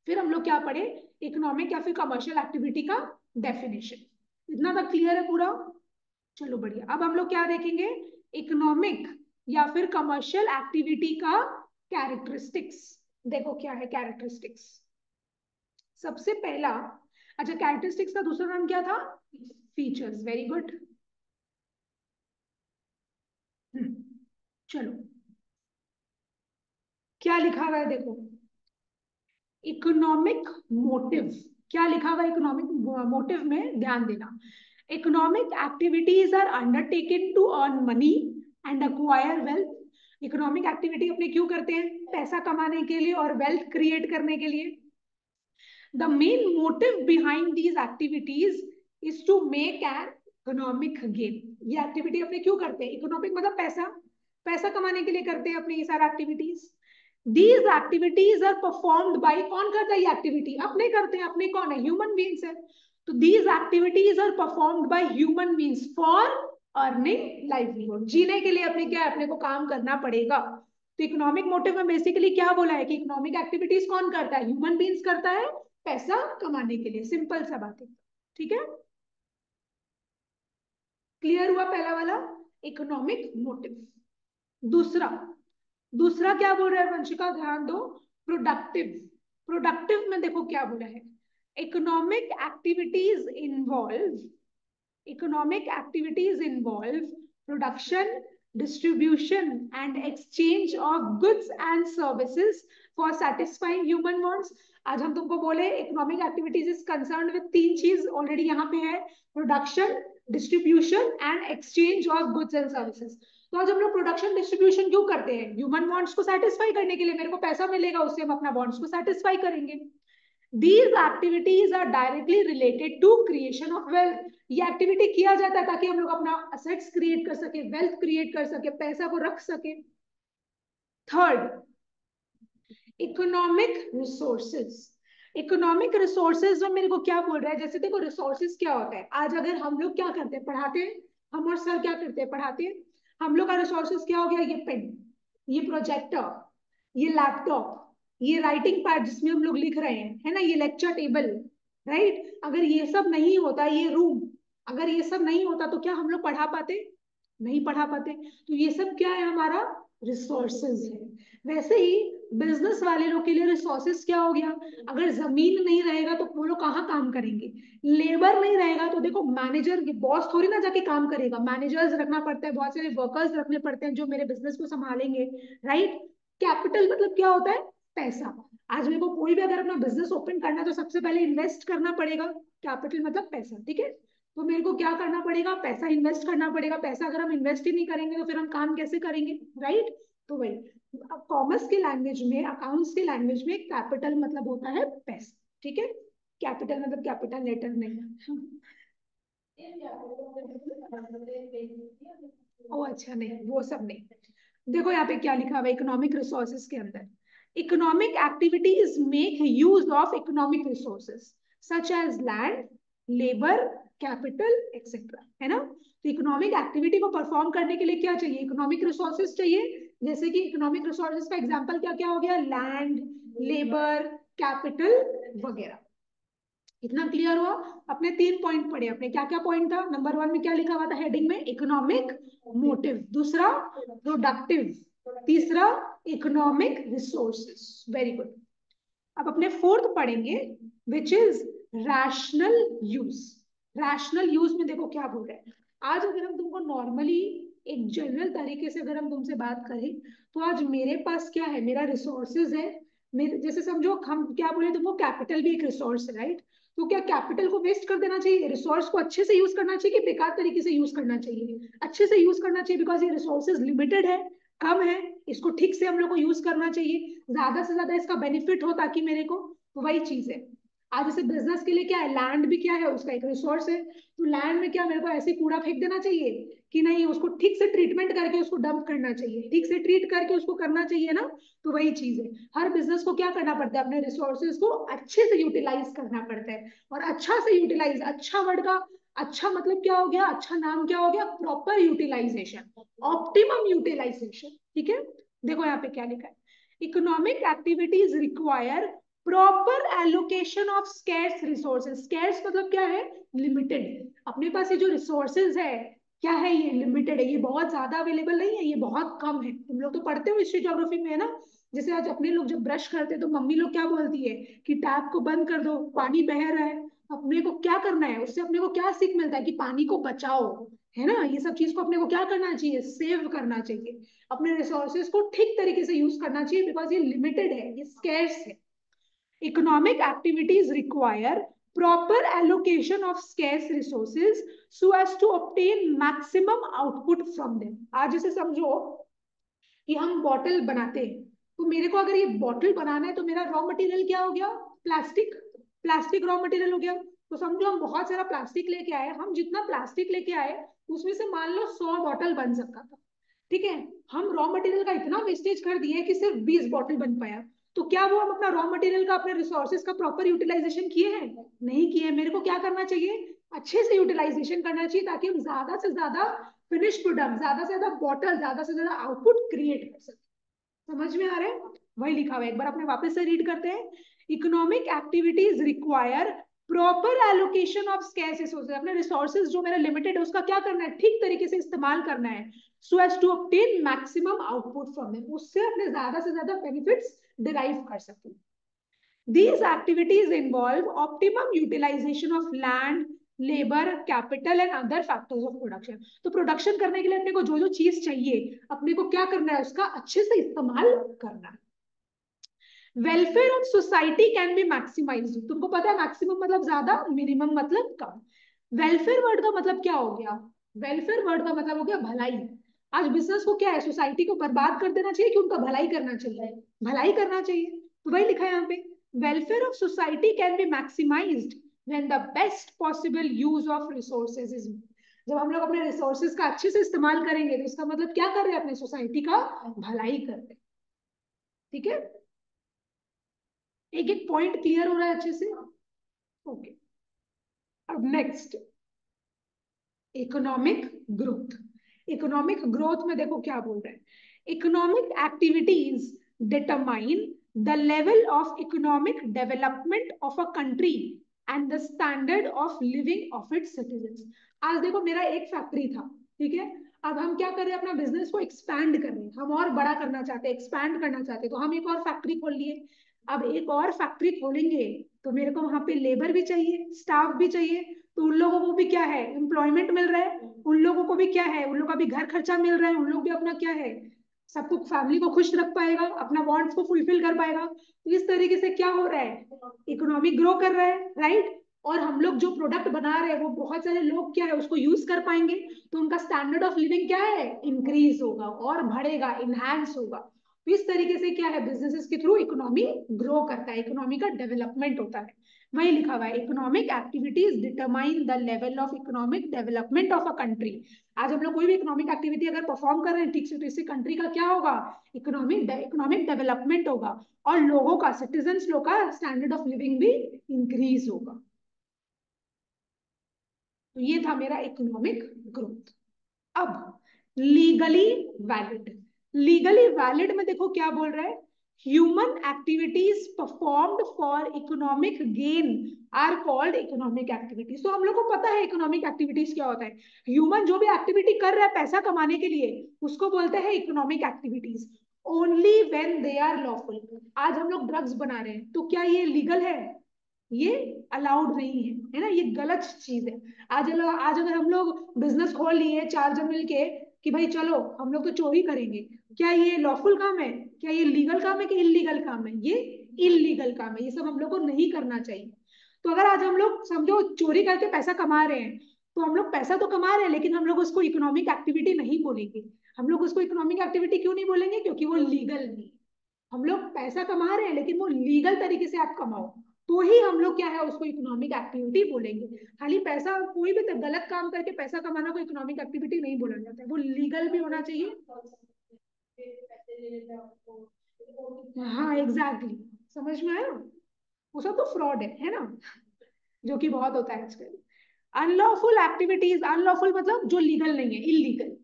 फिर हम लोग क्या पढ़े, इकोनॉमिक या फिर कमर्शियल एक्टिविटी का डेफिनेशन। इतना तक क्लियर है पूरा। चलो बढ़िया। अब हम लोग क्या देखेंगे, इकोनॉमिक या फिर कमर्शियल एक्टिविटी का कैरेक्टरिस्टिक्स। देखो क्या है कैरेक्टरिस्टिक्स। सबसे पहला, अच्छा कैरेक्टरिस्टिक्स का दूसरा नाम क्या था, फीचर्स। Very good. चलो क्या लिखा हुआ है देखो, इकोनॉमिक मोटिव। क्या लिखा हुआ है इकोनॉमिक मोटिव में, ध्यान देना। Economic activities are undertaken to earn money and acquire wealth. Economic activity अपने क्यों करते हैं, पैसा कमाने के लिए और वेल्थ क्रिएट करने के लिए। The main motive behind these activities is to make an economic gain. ये एक्टिविटी अपने क्यों करते हैं, इकोनॉमिक मतलब पैसा, पैसा कमाने के लिए करते हैं अपने ये सारा activities. These activities are performed by, कौन करता है ये एक्टिविटी, अपने करते हैं, अपने कौन है, ह्यूमन बींग्स है। तो these activities are performed by human beings for earning livelihood। जीने के लिए अपने क्या है, अपने को काम करना पड़ेगा। तो इकोनॉमिक मोटिव में बेसिकली क्या बोला है कि इकोनॉमिक एक्टिविटीज कौन करता है, ह्यूमन बींग्स करता है, पैसा कमाने के लिए। सिंपल सा बात है, ठीक है। क्लियर हुआ पहला वाला, इकोनॉमिक मोटिव। दूसरा, दूसरा क्या बोल रहा है वंशिका, ध्यान दो, प्रोडक्टिव। प्रोडक्टिव में देखो क्या बोला है, economic activities involve, economic activities involve production, distribution and exchange of goods and services for satisfying human wants. आज हम तुमको बोले economic activities is concern with तीन चीज, ऑलरेडी यहाँ पे है, production, distribution and exchange of goods and services. तो आज हम लोग प्रोडक्शन डिस्ट्रीब्यूशन क्यों करते हैं, ह्यूमन वांट्स को सेटिस्फाई करने के लिए, मेरे को पैसा मिलेगा उससे हम अपना वांट्स को सेटिस्फाई करेंगे। These activities are directly related to creation of wealth। ये एक्टिविटी किया जाता है ताकि हम लोग अपना असेट्स क्रिएट कर सके, वेल्थ क्रिएट कर सके, पैसा को रख सके। Third, economic resources. Economic resources में मेरे को क्या बोल रहा है, जैसे देखो रिसोर्सेज क्या होता है, आज अगर हम लोग क्या करते हैं, पढ़ाते हैं, हम और सर क्या करते हैं, पढ़ाते हैं। हम लोग का रिसोर्सेज क्या हो गया, ये पेन, ये प्रोजेक्टर, ये लैपटॉप, ये राइटिंग पैड जिसमें हम लोग लिख रहे हैं, है ना, ये लेक्चर टेबल, राइट। अगर ये सब नहीं होता, ये रूम, अगर ये सब नहीं होता तो क्या हम लोग पढ़ा पाते, नहीं पढ़ा पाते। तो ये सब क्या है, हमारा रिसोर्सेज है। वैसे ही बिजनेस वाले लोग के लिए रिसोर्सेज क्या हो गया, अगर जमीन नहीं रहेगा तो वो लोग कहाँ काम करेंगे, लेबर नहीं रहेगा तो देखो मैनेजर, बॉस थोड़ी ना जाके काम करेगा, मैनेजर्स रखना पड़ता है, बहुत सारे वर्कर्स रखने पड़ते हैं जो मेरे बिजनेस को संभालेंगे, राइट। कैपिटल मतलब क्या होता है, पैसा। आज मेरे को कोई भी अगर अपना बिजनेस ओपन करना है तो सबसे पहले इन्वेस्ट करना पड़ेगा, कैपिटल मतलब पैसा, ठीक है। तो मेरे को क्या करना पड़ेगा, पैसा इन्वेस्ट करना पड़ेगा। पैसा अगर हम इन्वेस्ट ही नहीं करेंगे तो फिर हम काम कैसे करेंगे, राइट। तो वही कॉमर्स के लैंग्वेज में, अकाउंट्स के लैंग्वेज में कैपिटल मतलब होता है पैसा, ठीक है। कैपिटल मतलब कैपिटल लेटर नहीं। ओ अच्छा, नहीं वो सब नहीं। देखो यहाँ पे क्या लिखा हुआ है इकोनॉमिक रिसोर्सेज के अंदर, economic activities make use of economic resources such as land, labour, capital etcetera, है ना। तो इकोनॉमिक एक्टिविटी को परफॉर्म करने के लिए क्या चाहिए, इकोनॉमिक रिसोर्सेज चाहिए। जैसे कि इकोनॉमिक रिसोर्सेज का एग्जांपल क्या क्या हो गया, लैंड, लेबर, कैपिटल वगैरह। इतना क्लियर हुआ। अपने 3 पॉइंट पढ़े, अपने क्या क्या पॉइंट था, नंबर 1 में क्या लिखा हुआ था हेडिंग में, इकोनॉमिक मोटिव, दूसरा प्रोडक्टिव, तीसरा इकोनॉमिक रिसोर्सेज। Very good. अब अपने फोर्थ पढ़ेंगे which is rational use. Rational use में देखो क्या बोल रहे हैं। आज अगर हम तुमको नॉर्मली एक जनरल तरीके से अगर हम तुमसे बात करें, तो आज मेरे पास क्या है, मेरा रिसोर्सेज है। मेरे जैसे समझो हम क्या बोले तुमको, कैपिटल भी एक रिसोर्स है, राइट। तो क्या कैपिटल को वेस्ट कर देना चाहिए, रिसोर्स को अच्छे से यूज करना चाहिए कि बेकार तरीके से यूज करना चाहिए? अच्छे से यूज करना चाहिए, बिकॉज ये रिसोर्सेज लिमिटेड है, कम है। इसको ठीक से हम लोग को यूज करना चाहिए, ज्यादा से ज्यादा इसका बेनिफिट हो ताकि मेरे को। तो वही चीज है। आज जैसे बिजनेस के लिए क्या है, लैंड भी क्या है, उसका एक रिसोर्स है। तो लैंड में क्या मेरे को ऐसे कूड़ा फेंक देना चाहिए कि नहीं, उसको ठीक से ट्रीटमेंट करके उसको डंप करना चाहिए, ठीक से ट्रीट करके उसको करना चाहिए ना। तो वही चीज है, हर बिजनेस को क्या करना पड़ता है, अपने रिसोर्सेज को अच्छे से यूटिलाइज करना पड़ता है। और अच्छा से यूटिलाइज, अच्छा वर्ड का अच्छा मतलब क्या हो गया, अच्छा नाम क्या हो गया, प्रॉपर यूटिलाइजेशन, ऑप्टिमम यूटिलाइजेशन। ठीक है, देखो यहाँ पे क्या लिखा है, economic activities require proper allocation of scarce resources. Scarce मतलब क्या है, लिमिटेड। अपने पास ये जो रिसोर्सेज है क्या है, ये लिमिटेड है, ये बहुत ज्यादा अवेलेबल नहीं है, ये बहुत कम है। तुम लोग तो पढ़ते हो हिस्ट्री ज्योग्राफी में, है ना। जैसे आज अपने लोग जब ब्रश करते हैं तो मम्मी लोग क्या बोलती है कि टैप को बंद कर दो, पानी बह रहा है। अपने को क्या करना है, उससे अपने को क्या सीख मिलता है कि पानी को बचाओ, है ना। ये सब चीज को अपने को क्या करना चाहिए, सेव करना चाहिए। अपने रिसोर्सेज को ठीक तरीके से यूज करना चाहिए, बिकॉज ये लिमिटेड है, ये स्केर्स है। Economic activities require proper allocation of scarce resources so as to obtain maximum output from them। आज जैसे समझो कि हम बॉटल बनाते हैं, तो मेरे को अगर ये बॉटल बनाना है तो मेरा रॉ मटेरियल क्या हो गया, प्लास्टिक। प्लास्टिक रॉ मटेरियल हो गया। तो समझो हम बहुत सारा प्लास्टिक लेके आए, हम जितना प्लास्टिक लेके आए उसमें से मान लो 100 बॉटल बन सकता था। ठीक है, हम रॉ मटेरियल का इतना वेस्टेज कर दिए कि सिर्फ 20 बॉटल बन पाया। तो क्या वो हम अपना रॉ मटेरियल का, अपने रिसोर्सेज का प्रॉपर यूटिलाइजेशन किए हैं? नहीं किए। मेरे को क्या करना चाहिए, अच्छे से यूटिलाइजेशन करना चाहिए, ताकि हम ज्यादा से ज्यादा फिनिश प्रोडक्ट, ज्यादा से ज्यादा बॉटल, ज्यादा से ज्यादा आउटपुट क्रिएट कर सके। समझ में आ रहा है? वही लिखा हुआ है, एक बार अपने वापस से रीड करते हैं। Economic activities require proper allocation of scarce resources. अपने रिसोर्सेज जो मेरा लिमिटेड है उसका क्या करना है, ठीक तरीके से इस्तेमाल करना है, so as to obtain maximum output from them, उससे अपने ज्यादा से ज्यादा बेनिफिट्स डिराइव कर सकते हैं। These activities involve optimum utilization of land, labor, capital and other factors of production। तो प्रोडक्शन करने के लिए अपने को जो जो चीज चाहिए, अपने को क्या करना है, उसका अच्छे से इस्तेमाल करना है। Welfare of society can be maximise. तुमको पता है मैक्सिमम मतलब ज्यादा, मिनिमम मतलब कम। वेलफेयर वर्ड का मतलब क्या हो गया, वेलफेयर वर्ड का मतलब हो गया भलाई। आज बिजनेस को क्या है, सोसाइटी को बर्बाद कर देना चाहिए कि उनका भलाई करना चाहिए, भलाई करना चाहिए। तो वही लिखा है यहाँ पे, welfare of society can B maximised when the best possible use of resources is. जब हम लोग अपने रिसोर्सेज का अच्छे से इस्तेमाल करेंगे तो इसका मतलब क्या कर रहे हैं, अपने सोसाइटी का भलाई कर रहे हैं। ठीक है, एक एक पॉइंट क्लियर हो रहा है अच्छे से? ओके। अब next, economic growth. Economic growth में देखो क्या बोल रहे हैं, economic activities determine the level of economic development of a country and the standard of living of its citizens. आज देखो मेरा एक फैक्ट्री था, ठीक है। अब हम क्या कर रहे हैं, अपना बिजनेस को एक्सपैंड कर रहे हैं, हम और बड़ा करना चाहते हैं, एक्सपैंड करना चाहते हैं, तो हम एक और फैक्ट्री खोल लिए। अब एक और फैक्ट्री खोलेंगे तो मेरे को वहां पे लेबर भी चाहिए, स्टाफ भी चाहिए। तो उन लोगों को भी क्या है, एम्प्लॉयमेंट मिल रहा है, उन लोगों को भी क्या है, उन लोगों का भी घर खर्चा मिल रहा है, उन लोग भी अपना क्या है, सबको फैमिली को खुश रख पाएगा, अपना वांट्स को फुलफिल कर पाएगा। तो इस तरीके से क्या हो रहा है, इकोनॉमी ग्रो कर रहा है, राइट। और हम लोग जो प्रोडक्ट बना रहे हैं वो बहुत सारे लोग क्या है उसको यूज कर पाएंगे, तो उनका स्टैंडर्ड ऑफ लिविंग क्या है, इंक्रीज होगा और बढ़ेगा, इनहैंस होगा। तो इस तरीके से क्या है, बिजनेसेस के थ्रू इकोनॉमी ग्रो करता है, इकोनॉमी का डेवलपमेंट होता है। वही लिखा हुआ है, economic activities determine the level of economic development of a country. आज हम लोग कोई भी इकोनॉमिक एक्टिविटी अगर परफॉर्म कर रहे हैं ठीक से, तो इससे कंट्री का क्या होगा, इकोनॉमिक डेवलपमेंट होगा, और लोगों का, सिटीजन्स लोग का स्टैंडर्ड ऑफ लिविंग भी इंक्रीज होगा। तो ये था मेरा इकोनॉमिक ग्रोथ। अब लीगली वैलिड, लीगली वैलिड में देखो क्या बोल रहा है, human activities performed for economic gain are called economic activities. तो हम लोग को पता है इकोनॉमिक एक्टिविटीज क्या होता है, ह्यूमन जो भी एक्टिविटी कर रहा है पैसा कमाने के लिए उसको बोलते हैं economic activities. Only when they are lawful. आज हम लोग ड्रग्स बना रहे हैं, तो क्या ये लीगल है? ये अलाउड नहीं है ना, ये गलत चीज है। आज अगर हम लोग बिजनेस खोल लिए चार जन मिलके कि भाई चलो हम लोग तो चोरी करेंगे, क्या ये लॉफुल काम है? क्या ये लीगल काम है कि इलीगल काम है? ये इलीगल काम है, ये सब हम लोग को नहीं करना चाहिए। तो अगर आज हम लोग समझो चोरी करके पैसा कमा रहे हैं, तो हम लोग पैसा तो कमा रहे हैं, लेकिन हम लोग उसको इकोनॉमिक एक्टिविटी नहीं बोलेंगे। हम लोग उसको इकोनॉमिक एक्टिविटी क्यों नहीं बोलेंगे? क्योंकि वो लीगल नहीं। हम लोग पैसा कमा रहे हैं, लेकिन वो लीगल तरीके से आप कमाओ, तो ही हम लोग क्या है उसको इकोनॉमिक एक्टिविटी बोलेंगे। खाली पैसा, कोई भी गलत काम करके पैसा कमाना को इकोनॉमिक एक्टिविटी नहीं बोला जाता है, वो लीगल भी होना चाहिए। हाँ एग्जैक्टली, समझ में आया? वो सब तो फ्रॉड है ना, जो कि बहुत होता है आजकल। अनलॉफुल एक्टिविटीज, अनलॉफुल मतलब जो लीगल नहीं है, illegal.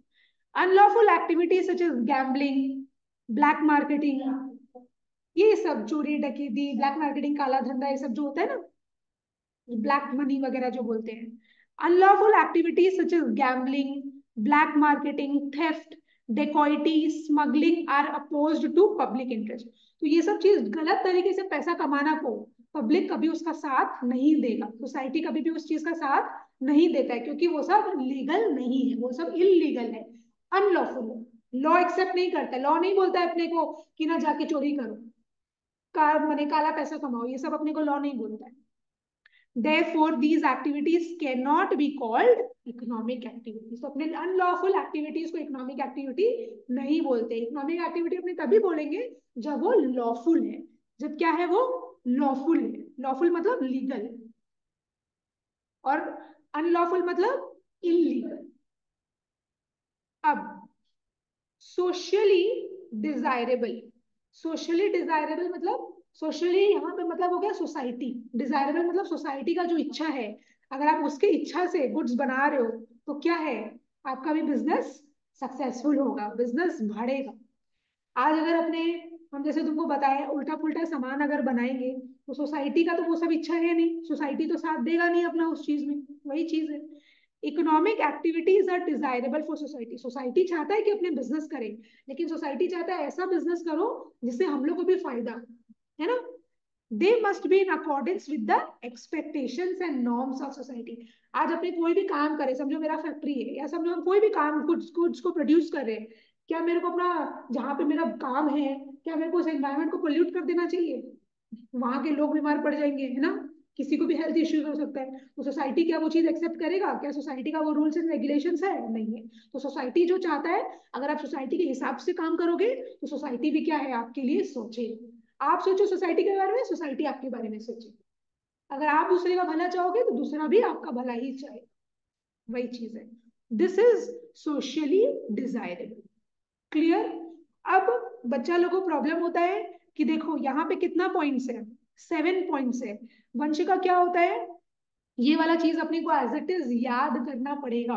Unlawful activities such as gambling, black marketing, ये सब चोरी डकैती ब्लैक मार्केटिंग काला धंधा, ये सब जो होता है ना, ब्लैक मनी वगैरह जो बोलते हैं। Unlawful activities such as gambling, black marketing, theft, dacoity, smuggling are opposed to public interest. तो ये सब चीज गलत तरीके से पैसा कमाना को पब्लिक कभी उसका साथ नहीं देगा, सोसाइटी कभी भी उस चीज का साथ नहीं देता है, क्योंकि वो सब लीगल नहीं है, वो सब इलीगल है, अनलॉफुल है। लॉ एक्सेप्ट नहीं करता, लॉ नहीं बोलता है अपने को कि ना जाके चोरी करो, मैंने काला पैसा कमाओ, ये सब अपने को लॉ नहीं बोलता है। Therefore, these activities cannot be called economic activities. तो अपने अनलॉफुल एक्टिविटीज को इकोनॉमिक एक्टिविटी नहीं बोलते। इकोनॉमिक एक्टिविटी अपने तभी बोलेंगे जब वो लॉफुल है, जब क्या है वो लॉफुल है। लॉफुल मतलब लीगल, और अनलॉफुल मतलब इलीगल। अब सोशली डिजायरेबल, सोशली डिजायरेबल मतलब, सोशली यहाँ पे मतलब हो गया सोसाइटी, डिजायरेबल मतलब सोसाइटी का जो इच्छा है, अगर आप उसके इच्छा से गुड्स बना रहे हो तो क्या है, आपका भी बिजनेस सक्सेसफुल होगा, बिजनेस बढ़ेगा। आज अगर अपने, हम जैसे तुमको बताया उल्टा पुल्टा सामान अगर बनाएंगे, तो सोसाइटी का तो वो सब इच्छा है नहीं, सोसाइटी तो साथ देगा नहीं अपना उस चीज में। वही चीज है, economic activities are desirable for society. Society चाहता है कि अपने बिजनेस करें, लेकिन सोसाइटी चाहता है ऐसा बिजनेस करो जिससे हम लोग को भी फायदा, है ना। They must be in accordance with the expectations and norms of society. आज अपने कोई भी काम करे, समझो मेरा फैक्ट्री है, या समझो हम कोई भी काम गुड्स को प्रोड्यूस कर रहे हैं, क्या मेरे को अपना, जहाँ पे मेरा काम है, क्या मेरे को उस एनवायरमेंट को पोल्यूट कर देना चाहिए? वहां के लोग बीमार पड़ जाएंगे, है ना, किसी को भी हेल्थ इश्यूज हो सकता है, तो सोसाइटी क्या वो चीज एक्सेप्ट करेगा? क्या सोसाइटी का वो रूल्स एंड रेगुलेशंस है? नहीं है। तो सोसाइटी जो चाहता है, अगर आप सोसाइटी के हिसाब से काम करोगे, तो सोसाइटी भी क्या है आपके लिए सोचे। आप सोचो सोसाइटी के बारे में, सोसाइटी आपके बारे में सोचे। अगर आप दूसरे का भला चाहोगे, तो दूसरा भी आपका भला ही चाहे। वही चीज है, this is socially desirable. Clear? अब बच्चा लोगों को प्रॉब्लम होता है कि देखो यहाँ पे कितना पॉइंट्स है, 7 पॉइंट्स है। वंशिका क्या होता है, ये वाला चीज अपने को एज इट इज याद करना पड़ेगा।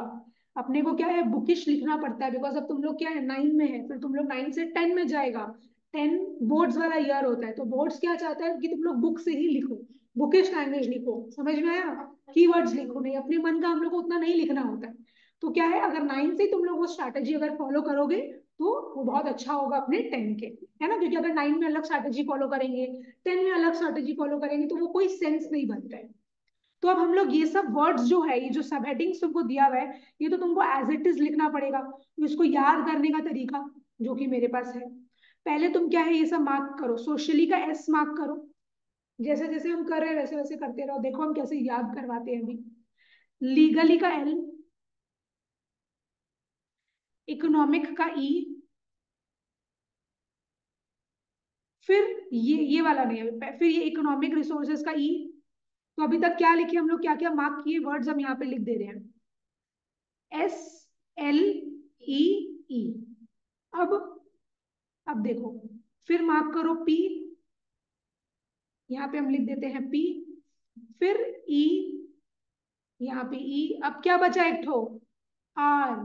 अपने को क्या है बुकिश लिखना पड़ता है, बिकॉज अब तुम लोग क्या है 9 में है, फिर तुम लोग 9 से 10 में जाएगा। 10 बोर्ड्स वाला ईयर होता है, तो बोर्ड्स क्या चाहता है कि तुम लोग बुक से ही लिखो, बुकिश लैंग्वेज लिखो, समझ में आया? कीवर्ड्स लिखो, नहीं अपने मन का हम लोग को उतना नहीं लिखना होता है। तो क्या है, अगर 9 से तुम लोग वो स्ट्रैटेजी अगर फॉलो करोगे, तो वो बहुत अच्छा होगा अपने 10 के, है ना। क्योंकि अगर 9 में अलग स्ट्रैटेजी फॉलो करेंगे, 10 में अलग स्ट्रैटेजी फॉलो करेंगे, तो वो कोई सेंस नहीं बनता है। तो अब हम लोग ये सब वर्ड्स जो है, ये जो सब हेडिंग्स तुमको दिया हुआ है, ये तो तुमको एज इट इज लिखना पड़ेगा। तो इसको याद करने का तरीका जो कि मेरे पास है, पहले तुम क्या है ये सब मार्क करो, सोशली का एस मार्क करो, जैसे जैसे हम कर रहे हैं वैसे वैसे करते रहो, देखो हम कैसे याद करवाते हैं अभी। लीगली का एल, इकोनॉमिक का ई, फिर ये वाला नहीं है, फिर ये इकोनॉमिक रिसोर्सेज का ई। तो अभी तक क्या लिखे हम लोग, क्या क्या मार्क किए वर्ड्स हम यहाँ पे लिख दे रहे हैं, एस, एल, ई, ई। अब अब देखो, फिर मार्क करो पी, यहाँ पे हम लिख देते हैं पी, फिर ई, यहाँ पे ई। अब क्या बचा एक ठो, आर।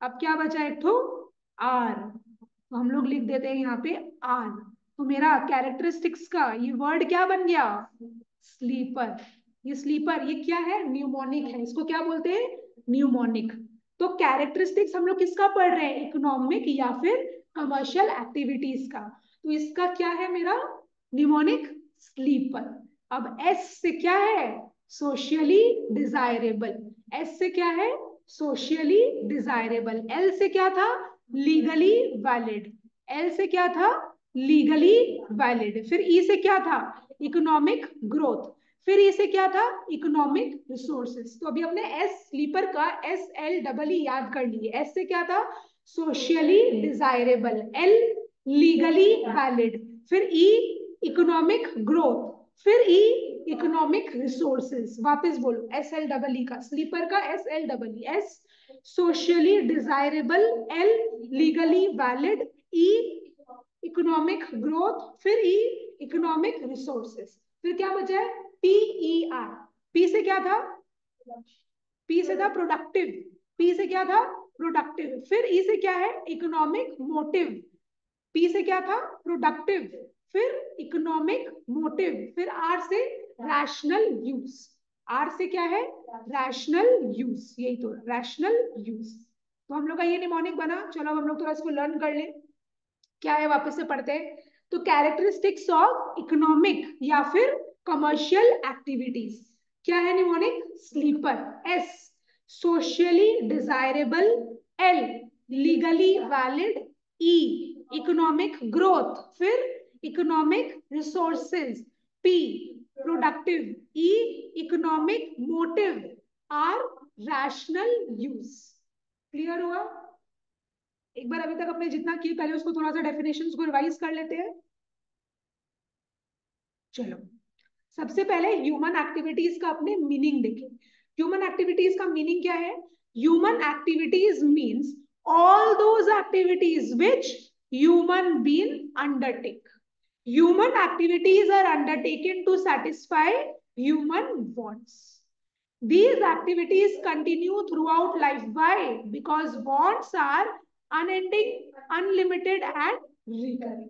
अब क्या बचा एक ठो, आर, तो हम लोग लिख देते हैं यहाँ पे आर। तो मेरा कैरेक्टरिस्टिक्स का ये वर्ड क्या बन गया, स्लीपर। ये स्लीपर ये क्या है, न्यूमोनिक है, इसको क्या बोलते हैं, न्यूमोनिक। तो कैरेक्टरिस्टिक्स हम लोग किसका पढ़ रहे हैं, इकोनॉमिक या फिर कमर्शियल एक्टिविटीज का। तो इसका क्या है मेरा निमोनिक स्लीपर। अब एस से क्या है सोशली डिजायरेबल, एस से क्या है सोशली डिजायरेबल, एल से क्या था लीगली वैलिड, एल से क्या था लीगली वैलिड, फिर ई से क्या था इकोनॉमिक ग्रोथ, फिर ई से क्या था इकोनॉमिक रिसोर्सेस। तो अभी हमने एस स्लीपर का एस एल डबल ई याद कर लिए। एस से क्या था socially desirable, L legally valid, फिर ई इकोनॉमिक ग्रोथ, फिर ई इकोनॉमिक रिसोर्सेज। वापस बोलो एस एल डबल ई का स्लीपर का S L double E, S socially desirable, L legally valid, E economic growth, फिर ई इकोनॉमिक रिसोर्सेज, फिर क्या बचा है पीई आर। पी से क्या था पी से था प्रोडक्टिव, पी से क्या था प्रोडक्टिव, फिर ई से क्या है इकोनॉमिक मोटिव, पी से क्या था प्रोडक्टिव, फिर इकोनॉमिक मोटिव, फिर आर से रैशनल यूज, आर से क्या है रैशनल यूज, यही तो रैशनल यूज। तो हम लोग का ये निमोनिक बना। चलो हम लोग थोड़ा इसको लर्न कर ले क्या है, वापस से पढ़ते हैं। तो कैरेक्टरिस्टिक्स ऑफ इकोनॉमिक या फिर कमर्शियल एक्टिविटीज क्या है mnemonic sleeper, S socially desirable, L legally valid, E economic growth, फिर economic resources, P productive, E economic motive, R rational use. Clear हुआ? एक बार अभी तक अपने जितना किए पहले उसको थोड़ा सा डेफिनेशंस को रिवाइज कर लेते हैं। चलो सबसे पहले ह्यूमन एक्टिविटीज का अपने मीनिंग देखें। ह्यूमन एक्टिविटीज का मीनिंग क्या है? Human activities means all those activities which human being undertake. Human activities are undertaken to satisfy human wants. These activities continue throughout life. Why? Because wants are unending, unlimited and recurring.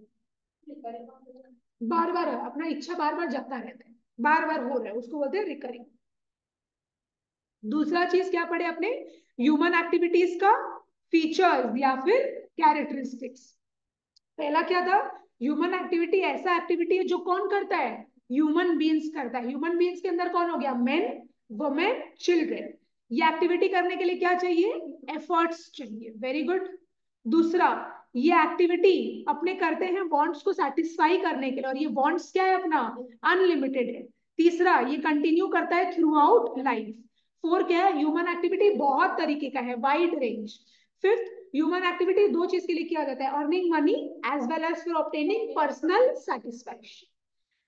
बार बार अपना इच्छा बार बार जगता रहता है, बार बार हो रहा है, उसको बोलते हैं रिकरिंग। दूसरा चीज क्या पढ़े अपने ह्यूमन एक्टिविटीज का फीचर्स या फिर कैरेक्टरिस्टिक्स। पहला क्या था ह्यूमन एक्टिविटी ऐसा एक्टिविटी है जो कौन करता है ह्यूमन बीइंग्स करता है। ह्यूमन बीइंग्स के अंदर कौन हो गया मेन वुमेन चिल्ड्रन। ये एक्टिविटी करने के लिए क्या चाहिए एफर्ट्स चाहिए, वेरी गुड। दूसरा ये एक्टिविटी अपने करते हैं वांट्स को सेटिस्फाई करने के लिए और ये वांट्स क्या है अपना अनलिमिटेड है। तीसरा ये कंटिन्यू करता है थ्रू आउट लाइफ। फोर क्या है ह्यूमन एक्टिविटी बहुत तरीके का है wide range. Fifth human activity दो चीज के लिए किया जाता है earning money as well as for obtaining personal satisfaction.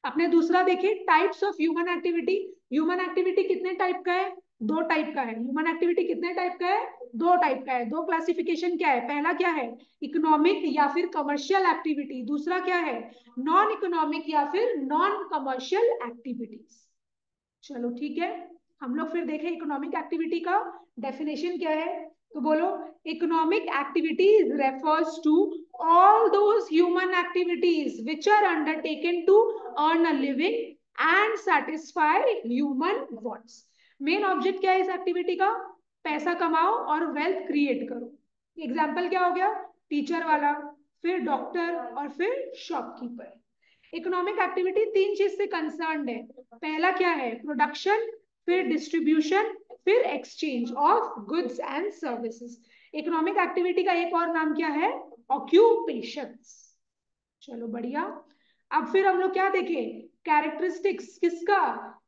अपने दूसरा देखिए types of human activity. Human activity कितने टाइप का है दो टाइप का है। ह्यूमन एक्टिविटी कितने टाइप का है दो टाइप का है। दो क्लासिफिकेशन क्या है पहला क्या है इकोनॉमिक या फिर कमर्शियल एक्टिविटी, दूसरा क्या है नॉन इकोनॉमिक या फिर नॉन कमर्शियल एक्टिविटीज। चलो ठीक है हम लोग फिर देखें इकोनॉमिक एक्टिविटी का डेफिनेशन क्या है। तो बोलो economic activities refers to all those human activities which are undertaken to earn a living and satisfy human wants. Main object क्या है इस एक्टिविटी का पैसा कमाओ और वेल्थ क्रिएट करो। एग्जाम्पल क्या हो गया टीचर वाला, फिर डॉक्टर और फिर शॉपकीपर। इकोनॉमिक एक्टिविटी तीन चीज से कंसर्न्ड है। पहला क्या है प्रोडक्शन, फिर डिस्ट्रीब्यूशन, फिर exchange of goods and services. Economic activity का एक और नाम क्या है ऑक्यूपेशंस। चलो बढ़िया। अब फिर हम लोग क्या देखें कैरेक्टरिस्टिक्स किसका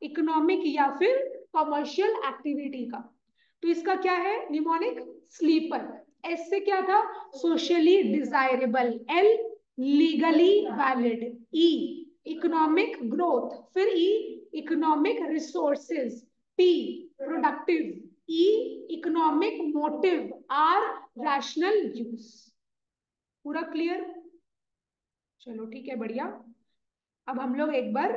इकोनॉमिक या फिर कमर्शियल एक्टिविटी का। तो इसका क्या है निमोनिक स्लीपर। एस से क्या था socially desirable, L legally valid, E economic growth, फिर E economic resources, P productive, E economic motive, R rational use. पूरा क्लियर? चलो ठीक है बढ़िया। अब हम लोग एक बार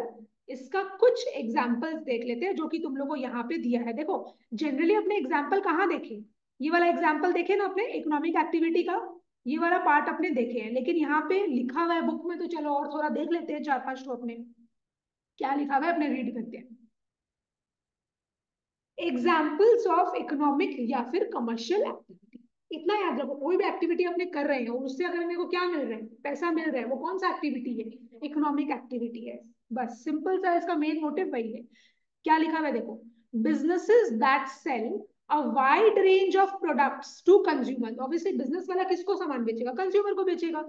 इसका कुछ एग्जाम्पल्स देख लेते हैं जो कि तुम लोगों को यहाँ पे दिया है। देखो जनरली अपने एग्जाम्पल कहाँ देखे ये वाला एग्जाम्पल देखे ना अपने इकोनॉमिक एक्टिविटी का ये वाला पार्ट अपने देखे हैं, लेकिन यहाँ पे लिखा हुआ है बुक में तो चलो और थोड़ा देख लेते हैं चार पांच तो अपने क्या लिखा हुआ है अपने रीड करते हैं। एग्जाम्पल्स ऑफ इकोनॉमिक या फिर कमर्शियल एक्टिविटी। इतना याद रखो, कोई भी एक्टिविटी अपने कर रहे हैं उससे अगर मेरे को क्या मिल रहा है, पैसा मिल रहा है, वो कौन सा एक्टिविटी है, इकोनॉमिक एक्टिविटी है। बस सिंपल सा इसका मेन मोटिव वही है। क्या लिखा हुआ है देखो, businesses that sell a wide range of products to consumer. Obviously business वाला किसको सामान बेचेगा, कंज्यूमर को बेचेगा।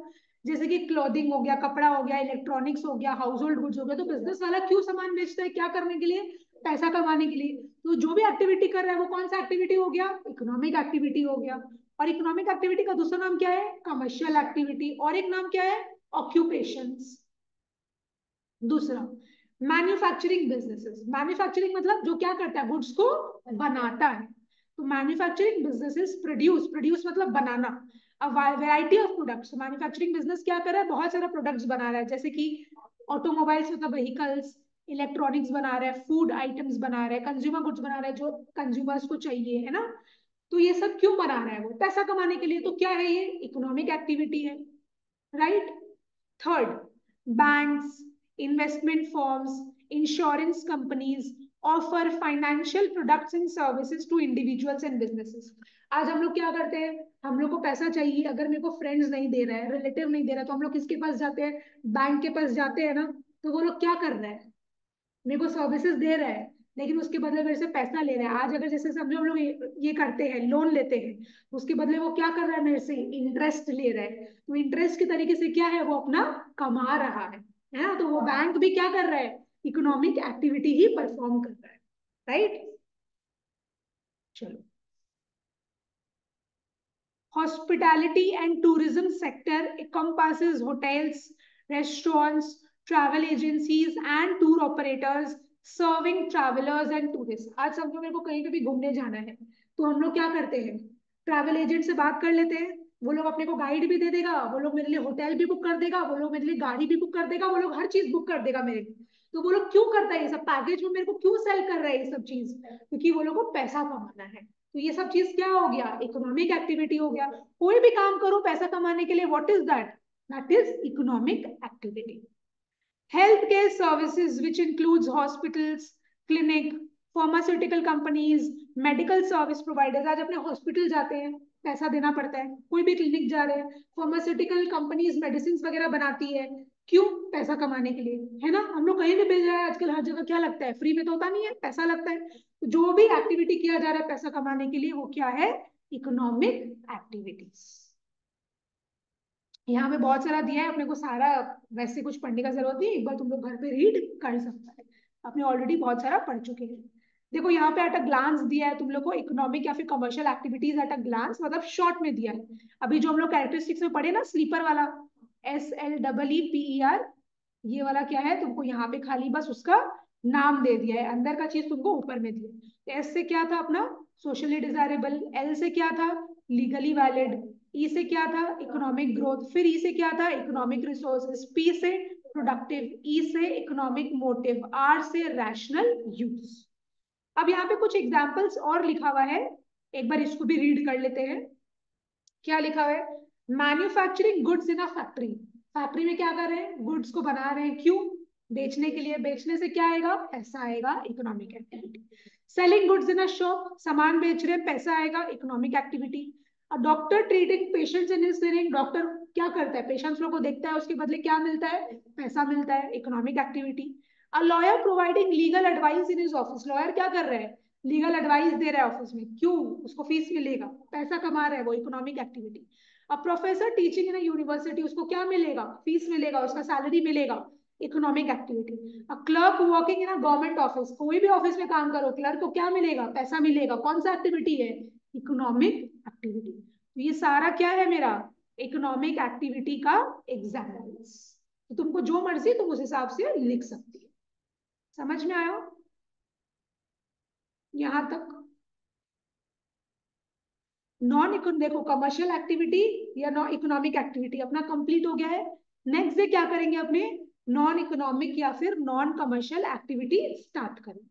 जैसे कि क्लोथिंग हो गया, कपड़ा हो गया, इलेक्ट्रॉनिक्स हो गया, हाउस होल्ड गुड्स हो गया। तो बिजनेस वाला क्यों सामान बेचता है, क्या करने के लिए, पैसा कमाने के लिए। तो जो भी एक्टिविटी कर रहा है वो कौन सा एक्टिविटी हो गया, इकोनॉमिक एक्टिविटी हो गया। और इकोनॉमिक एक्टिविटी का दूसरा नाम क्या है, कमर्शियल एक्टिविटी। और एक नाम क्या है, ऑक्यूपेशंस। दूसरा मैन्युफैक्चरिंग बिजनेसेस। मैन्युफैक्चरिंग मतलब जो क्या करता है, गुड्स को बनाता है। तो मैन्युफैक्चरिंग बिजनेसेस प्रोड्यूस, प्रोड्यूस मतलब बनाना, a variety of products. Manufacturing business क्या कर रहा है, बहुत सारा प्रोडक्ट्स बना रहा है, जैसे कि ऑटोमोबाइल्स मतलब व्हीकल्स, इलेक्ट्रॉनिक्स बना रहा है, फूड आइटम्स बना रहा है, कंज्यूमर गुड्स बना रहा है जो कंज्यूमर्स को चाहिए, है ना। तो ये सब क्यों बना रहा है, वो पैसा कमाने के लिए। तो क्या है, ये इकोनॉमिक एक्टिविटी है, right. Third, banks, investment firms, insurance companies offer financial products and services to individuals and businesses. आज हम लोग क्या करते हैं, हम लोग को पैसा चाहिए, अगर मेरे को फ्रेंड्स नहीं दे रहा है, रिलेटिव नहीं दे रहा है, तो हम लोग किसके पास जाते हैं, बैंक के पास जाते हैं ना। तो वो लोग क्या कर रहे हैं, मेरे को सर्विसेज दे रहा है, लेकिन उसके बदले मेरे से पैसा ले रहा है। आज अगर जैसे समझो हम लोग ये करते हैं, लोन लेते हैं, उसके बदले वो क्या कर रहा है, मेरे से इंटरेस्ट ले रहा है। तो इंटरेस्ट के तरीके से क्या है, वो अपना कमा रहा है ना। तो वो बैंक भी क्या कर रहा है, इकोनॉमिक एक्टिविटी ही परफॉर्म कर रहा है, राइट। चलो, Hospitality and tourism sector encompasses hotels, restaurants, travel agencies, and tour operators serving travelers and tourists. आज समझो मेरे को कहीं पे भी घूमने जाना है, तो हम लोग क्या करते हैं, ट्रैवल एजेंट से बात कर लेते हैं। वो लोग अपने को गाइड भी दे देगा, वो लोग मेरे लिए होटल भी बुक कर देगा, वो लोग मेरे लिए गाड़ी भी बुक कर देगा, वो लोग हर चीज बुक कर देगा मेरे लिए। तो वो लोग क्यों करता है ये सब, पैकेज में मेरे को क्यों सेल कर रहा है ये सब चीज, क्योंकि वो लोग को पैसा कमाना है। तो ये सब चीज क्या हो गया, इकोनॉमिक एक्टिविटी हो गया। कोई भी काम करो पैसा कमाने के लिए, what is that, that is economic activity. Healthcare services, which includes hospitals, clinic, pharmaceutical companies, medical service providers। आज अपने हॉस्पिटल जाते हैं, पैसा देना पड़ता है। कोई भी क्लिनिक जा रहे हैं, फार्मास्यूटिकल कंपनीज मेडिसिन वगैरह बनाती है, क्यों, पैसा कमाने के लिए, है ना। हम लोग कहीं भी भेज रहे हैं आजकल, हर जगह क्या लगता है, फ्री में तो होता नहीं है, पैसा लगता है। तो जो भी एक्टिविटी किया जा रहा है पैसा कमाने के लिए, वो क्या है, इकोनॉमिक एक्टिविटीज। यहाँ पे बहुत सारा दिया है अपने को, सारा वैसे कुछ पढ़ने का जरूरत नहीं, एक बार तुम लोग घर पे रीड कर सकता है, आपने ऑलरेडी बहुत सारा पढ़ चुके हैं। देखो यहाँ पे एट अ ग्लांस दिया है तुम लोग को, इकोनॉमिक या फिर commercial activities at a glance, मतलब शॉर्ट में दिया है। अभी जो हम लोग कैरेक्टरिस्टिक्स में पढ़े ना, स्लीपर वाला, SLEEPER, ये वाला क्या है, तुमको यहाँ पे खाली बस उसका नाम दे दिया है, अंदर का चीज तुमको ऊपर में दिया। तो एस से क्या था अपना, सोशली डिजायरेबल। एल से क्या था, लीगली वैलिड। ई से क्या था, इकोनॉमिक ग्रोथ। फिर ई से क्या था, इकोनॉमिक रिसोर्सेज। पी से प्रोडक्टिव। ई से इकोनॉमिक मोटिव। आर से रैशनल यूज। अब यहाँ पे कुछ एग्जाम्पल्स और लिखा हुआ है, एक बार इसको भी रीड कर लेते हैं। क्या लिखा हुआ है, manufacturing goods in a factory. Factory में क्या कर रहे हैं, गुड्स को बना रहे हैं, क्यों, बेचने के लिए। बेचने से क्या आएगा, पैसा आएगा, economic activity. Selling goods in a shop, सामान बेच रहे हैं, पैसा आएगा, इकोनॉमिक एक्टिविटी। और doctor treating patients in his clinic, doctor क्या करता है, पेशेंट्स लोग को देखता है, उसके बदले क्या मिलता है, पैसा मिलता है, economic activity. A lawyer providing legal advice in his office, lawyer क्या कर रहे हैं, लीगल एडवाइस दे रहा है ऑफिस में, क्यों, उसको फीस मिलेगा, पैसा कमा रहा है, वो इकोनॉमिक एक्टिविटी। अब प्रोफेसर टीचिंग इन यूनिवर्सिटी, उसको क्या मिलेगा, फीस मिलेगा, उसका सैलरी मिलेगा, इकोनॉमिक एक्टिविटी। अब clerk working in government office, कोई भी ऑफिस में काम करो, क्लर्क को क्या मिलेगा, पैसा मिलेगा, कौन सा एक्टिविटी है, इकोनॉमिक एक्टिविटी। तो ये सारा क्या है मेरा, इकोनॉमिक एक्टिविटी का एग्जाम्पल्स। तो तुमको जो मर्जी तुम उस हिसाब से लिख सकती है। समझ में आयो यहां तक। नॉन इकोन देखो, कमर्शियल एक्टिविटी या नॉन इकोनॉमिक एक्टिविटी अपना कंप्लीट हो गया है। नेक्स्ट डे क्या करेंगे अपने, नॉन इकोनॉमिक या फिर नॉन कमर्शियल एक्टिविटी स्टार्ट करेंगे।